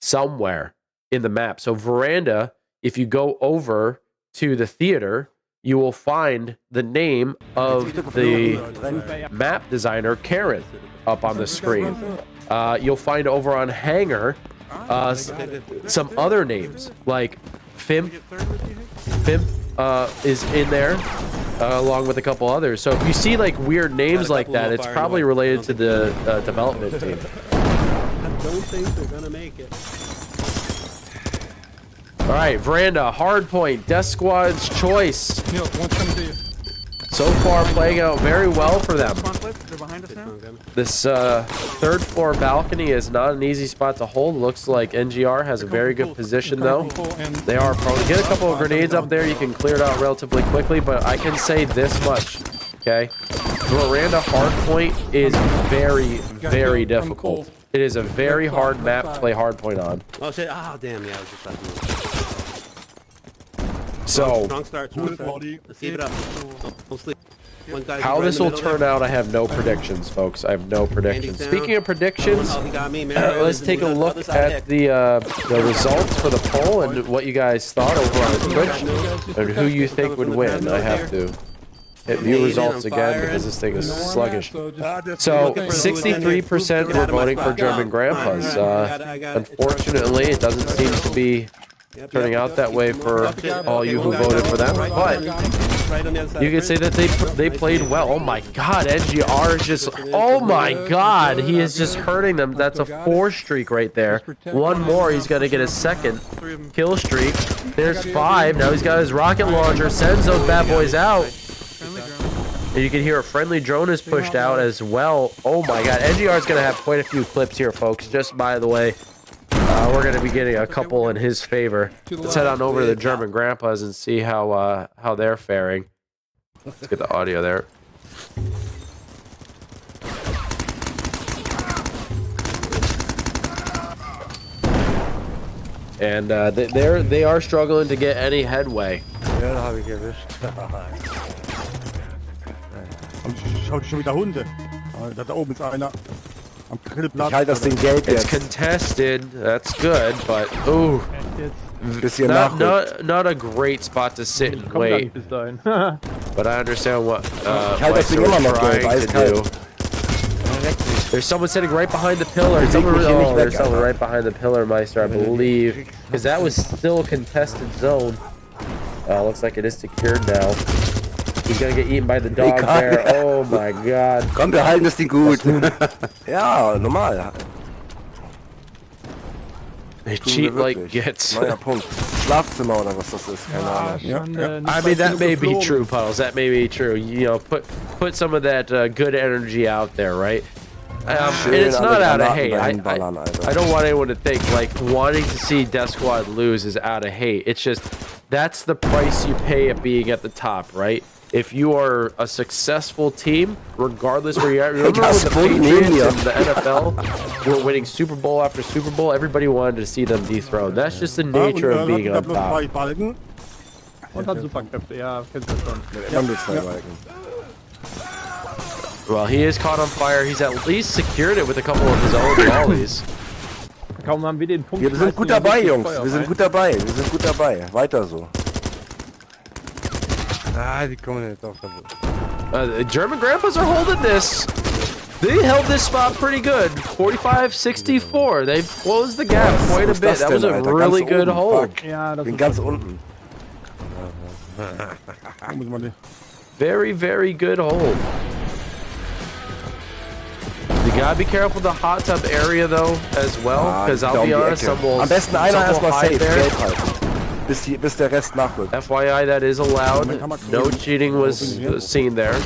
somewhere in the map. So veranda, if you go over to the theater, you will find the name of the map designer, Karen, up on the screen. You'll find over on Hangar some other names, like Fimp is in there, along with a couple others. So if you see like weird names like that, it's probably related to the development team. I don't think they're gonna make it. All right, veranda, hard point, DeathSquad's choice. Neil, one's coming to you. So far, playing out very well for them. They're behind us now. This third floor balcony is not an easy spot to hold. Looks like NGR has a very good position, though. They are prone to get a couple of grenades up there. You can clear it out relatively quickly, but I can say this much, okay? Veranda hardpoint is very, very difficult. It is a very hard map to play hardpoint on. Oh shit! Oh damn! Yeah, I was just about to move. So, Strong start. Let's keep it up. Don't sleep. How this will turn out, I have no predictions, folks. I have no predictions. Speaking of predictions, let's take a look at the results for the poll and what you guys thought over on Twitch and who you think would win. I have to hit view results again because this thing is sluggish. So 63% were voting for German grandpas. Unfortunately, it doesn't seem to be turning out that way for all you who voted for them, but you can say that they played well. Oh my God, NGR is just, oh my God, he is just hurting them. That's a 4 streak right there. One more, he's gonna get a second kill streak. There's 5. Now he's got his rocket launcher, sends those bad boys out. And you can hear a friendly drone is pushed out as well. Oh my God, NGR is gonna have quite a few clips here, folks. Just by the way, we're going to be getting a couple in his favor. Let's head on over to the German grandpas and see how they're faring. Let's get the audio there. and they are struggling to get any headway. Ja, da habe ich erwischt. Schau schon wieder Hunde. Da oben ist einer. Am Grillplatz. Ich halte das Ding gelb It's jetzt. contested. That's good, but ooh, Bisschen not a great spot to sit and Komm gar wait. nicht bis dahin. But I understand what halte das Ding Meister immer was noch gelb, trying to do. eiskalt. There's someone sitting right behind the pillar. Leg mich hier nicht weg, There's someone Alter. right behind the pillar, Meister, I believe. Because that was still a contested zone. Looks like it is secured now. He's gonna get eaten by the dog Egal. there. Oh my god. Komm, wir halten das Ding gut. Ja, normal. They Tun cheat wir like wirklich. gets. Neuer Punkt. Schlafzimmer oder was das ist, keine Ahnung. Schande, nicht I weit mean, that genug may be geflogen. true, Puddles. That may be true. You know, put some of that good energy out there, right? And it's not out of hate. I don't want anyone to think like wanting to see DeathSquad lose is out of hate. It's just that's the price you pay at being at the top, right? If you are a successful team, regardless where you're at, remember when the Patriots and the NFL were winning Super Bowl after Super Bowl? Everybody wanted to see them dethroned. That's just the nature of being on top. Und hat Superkräfte, ja, kennst du schon. Immer mit zwei Balken. Well, he is caught on fire. He's at least secured it with a couple of his own volleys. Kaum haben wir den Punkt. Wir sind gut dabei, Jungs. Wir sind gut dabei. Wir sind gut dabei. Weiter so. Ah, die kommen jetzt auch kaputt. The German grandpas are holding this. They held this spot pretty good. 45-64. They've closed the gap quite a bit. That was a really good hold. Ja, das Bin ist ganz unten. Very, very good hold. You gotta be careful the hot tub area though as well, because I'll be honest, some will, Am besten einer some will erstmal hide safe there. gelb halten. Bis der Rest nachrückt. FYI, that is allowed. No cheating was seen there.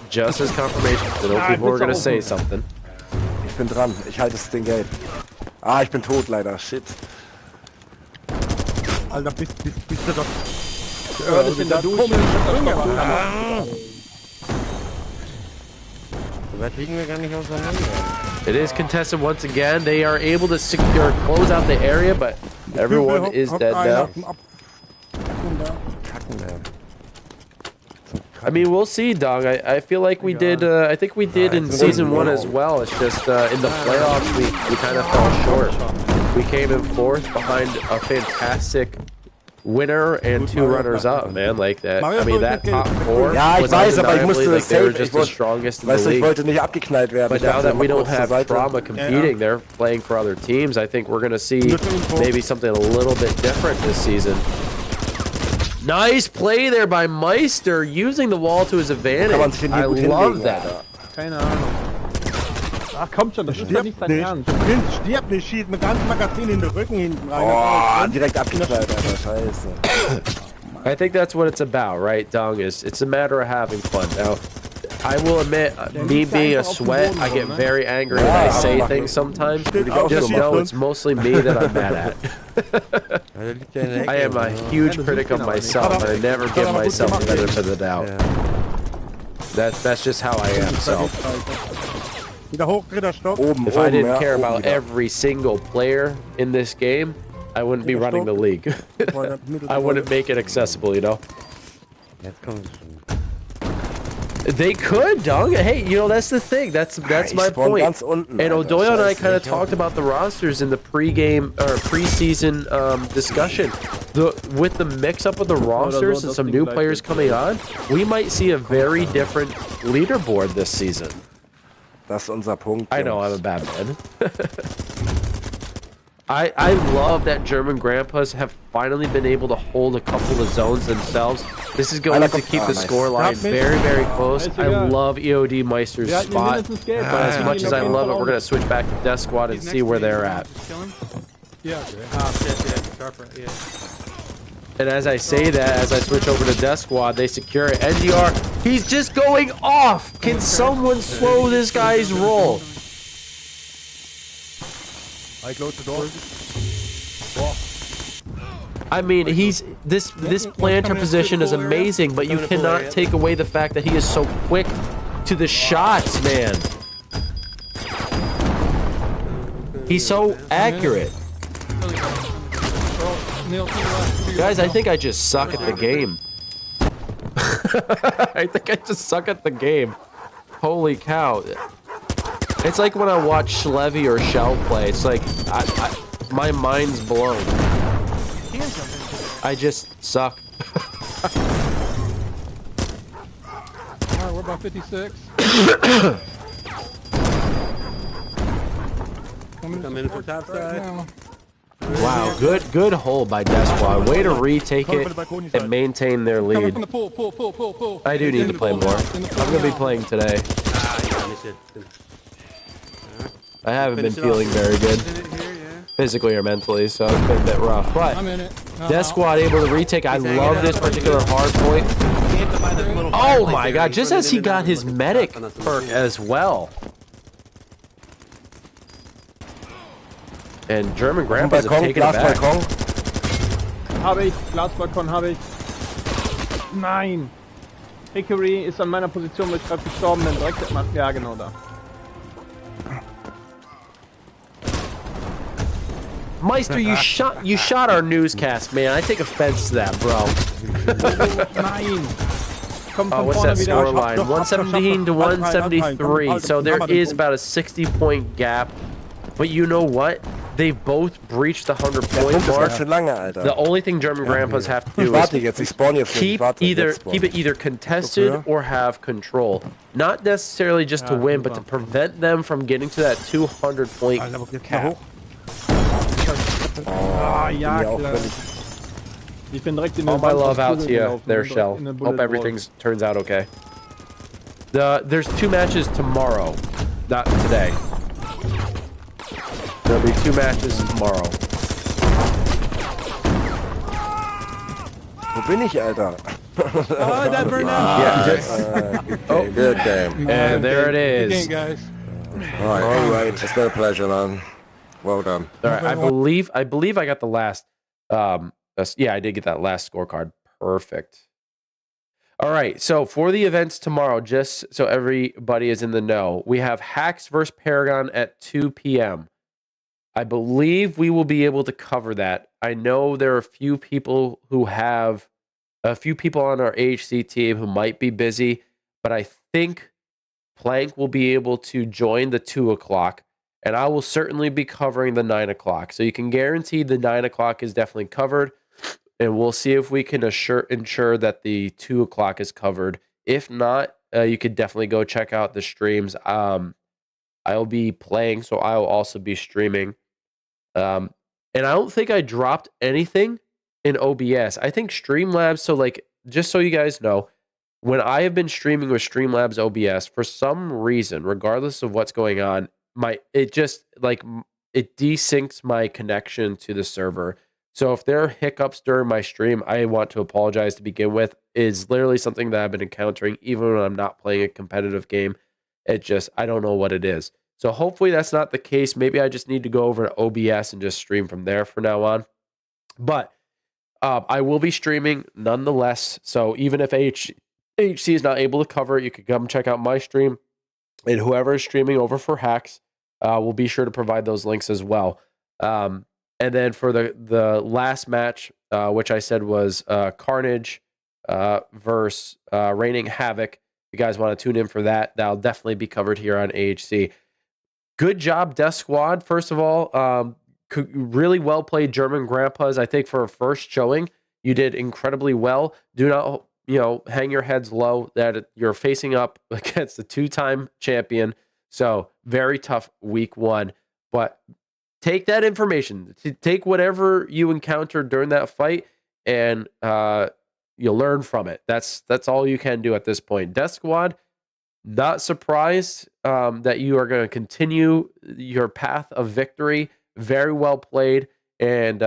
Just as confirmation. I know people were gonna say something. Ich bin dran. Ich halte das Ding gelb. Ah, ich bin tot leider. Shit. Alter, bist du doch... Ja, das in der Dusche. Da liegen wir gar nicht auseinander. It is contested once again. They are able to secure, close out the area, but everyone is dead now. I mean, we'll see, Dog. I feel like we did. I think we did in season 1 as well. It's just in the playoffs we kind of fell short. We came in 4th behind a fantastic winner and 2 runners up, man. Like that. I mean, that top 4 Ja, ich was weiß, aber ich musste undeniably, das like, they were safe. just the strongest in the Weißt du, ich league. wollte nicht abgeknallt werden. But Ich now dachte, that we mach don't kurz zur have Seite. Trauma competing, they're playing for other teams. I think we're going to see maybe something a little bit different this season. Nice play there by Meister, using the wall to his advantage. I love that. Keine Ahnung. Ach, kommt schon, das ist ja nicht sein Ernst. Stirb nicht, schießt ein ganzes Magazin in den Rücken hinten rein. Oh, direkt abgeknallt, Alter. Scheiße. I think that's what it's about, right, Dong? It's a matter of having fun. Now, I will admit, me being a sweat, I get very angry when I say things sometimes. Just know it's mostly me that I'm mad at. I am a huge critic of myself, and I never give myself the benefit of the doubt. That's just how I am, so. Wieder hoch, dritter Stock. If I didn't care about every single player in this game, I wouldn't be running the league. I wouldn't make it accessible, you know? Jetzt kommt es schon. They could, Dong. Hey, you know, that's the thing. That's my point. And O'Doyle and I kind of talked about the rosters in the pre-game or preseason discussion. With the mix-up of the rosters and some new players coming on, we might see a very different leaderboard this season. Das ist unser Punkt. I know I'm a bad man. I love that German grandpas have finally been able to hold a couple of zones themselves. This is going to keep the score line very, very close. I love EOD Meister's spot. But as much as I love it, we're going to switch back to DeathSquad and see where they're at. Yeah. Ah, shit, yeah. Sharper, yeah. And as I say that, as I switch over to DeathSquad, they secure it. NGR, he's just going off! Can someone slow this guy's roll? I close the door. I mean, this planter position is amazing, but you cannot take away the fact that he is so quick to the shots, man. He's so accurate. Neil, to your left, to your Guys, I left, think I just suck at the game. I think I just suck at the game. Holy cow. It's like when I watch Schlevy or Shell play. It's like, my mind's blown. I just suck. Alright, we're about 56. Come in from top side. Now. Wow, good hole by DeathSquad. Way to retake it and maintain their Coming lead. from the pool. I do need to play more. I'm going to be playing today. I haven't been feeling very good, physically or mentally, so it's been a bit rough. But I'm in it. DeathSquad able to retake. I love this particular hard point. Oh my god, just as he got his medic perk as well. And German grandpas have taken it back. Habe ich, Glasbalkon habe ich. Nein! Hickory ist an meiner Position, wo ich gerade gestorben bin. Direkt, ja genau da. Meister, you shot our newscast, man. I take offense to that, bro. Nein! Komm Oh, von what's vorne that wieder. score line? 117 to 173. So there is about a 60-point gap. But you know what? They've both breached the 100-point mark. The only thing German grandpas have to do is keep it either contested or have control. Not necessarily just to win, but to prevent them from getting to that 200-point cap. Ah, ja, klar. Ich bin direkt in All den my Wand love vom out Tunnel to you gelaufen, there, direkt Shell. in den Hope Bullet everything turns out okay. There's 2 matches tomorrow, not today. There'll be 2 matches tomorrow. Wo bin ich, Alter? Oh, that burned out. Yeah, Good game. and there it Good is. game, guys. All right. It's been a pleasure, man. Well done. All right, I believe I got the last. Yeah, I did get that last scorecard. Perfect. All right, so for the events tomorrow, just so everybody is in the know, we have Hacks versus Paragon at 2 p.m. I believe we will be able to cover that. I know there are a few people on our AHC team who might be busy, but I think Plank will be able to join the 2 o'clock, and I will certainly be covering the 9 o'clock. So you can guarantee the 9 o'clock is definitely covered, and we'll see if we can ensure that the 2 o'clock is covered. If not, you could definitely go check out the streams. I'll be playing, so I'll also be streaming. And I don't think I dropped anything in OBS. I think Streamlabs, so like, just so you guys know, when I have been streaming with Streamlabs OBS, for some reason, regardless of what's going on, it desyncs my connection to the server. So if there are hiccups during my stream, I want to apologize to begin with. It's literally something that I've been encountering even when I'm not playing a competitive game. I don't know what it is. So hopefully that's not the case. Maybe I just need to go over to OBS and just stream from there from now on. But I will be streaming nonetheless. So even if HC is not able to cover it, you can come check out my stream. And whoever is streaming over for Hacks, we'll be sure to provide those links as well. And then for the last match, which I said was Carnage versus Reigning Havoc, if you guys want to tune in for that, that'll definitely be covered here on AHC. Good job, DeathSquad. First of all, really well played, German grandpas. I think for a first showing, you did incredibly well. Do not, hang your heads low that you're facing up against the 2-time champion. So very tough week 1, but take that information, take whatever you encountered during that fight, and you'll learn from it. That's all you can do at this point. DeathSquad, not surprised that you are going to continue your path of victory. Very well played. And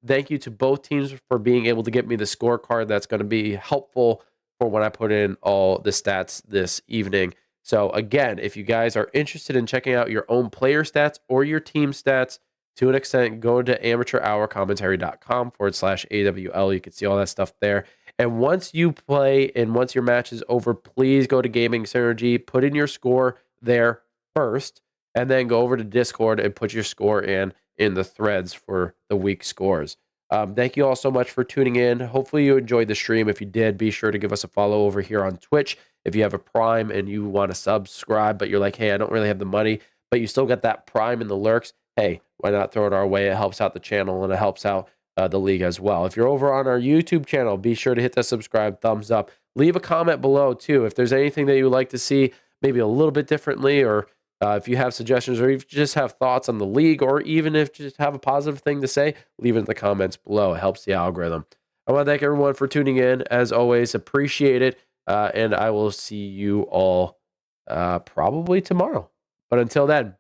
thank you to both teams for being able to get me the scorecard. That's going to be helpful for when I put in all the stats this evening. So again, if you guys are interested in checking out your own player stats or your team stats, to an extent, go to amateurhourcommentary.com/AWL. You can see all that stuff there. And once you play and once your match is over, please go to Gaming Synergy, put in your score there first, and then go over to Discord and put your score in the threads for the week scores. Thank you all so much for tuning in. Hopefully you enjoyed the stream. If you did, be sure to give us a follow over here on Twitch. If you have a Prime and you want to subscribe, but you're like, hey, I don't really have the money, but you still got that Prime in the lurks, hey, why not throw it our way? It helps out the channel and it helps out the league as well. If you're over on our YouTube channel, be sure to hit that subscribe, thumbs up. Leave a comment below too. If there's anything that you would like to see maybe a little bit differently, or if you have suggestions, or if you just have thoughts on the league, or even if you just have a positive thing to say, leave it in the comments below. It helps the algorithm. I want to thank everyone for tuning in. As always, appreciate it. And I will see you all probably tomorrow. But until then,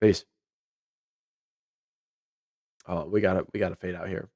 peace. Oh, we gotta fade out here.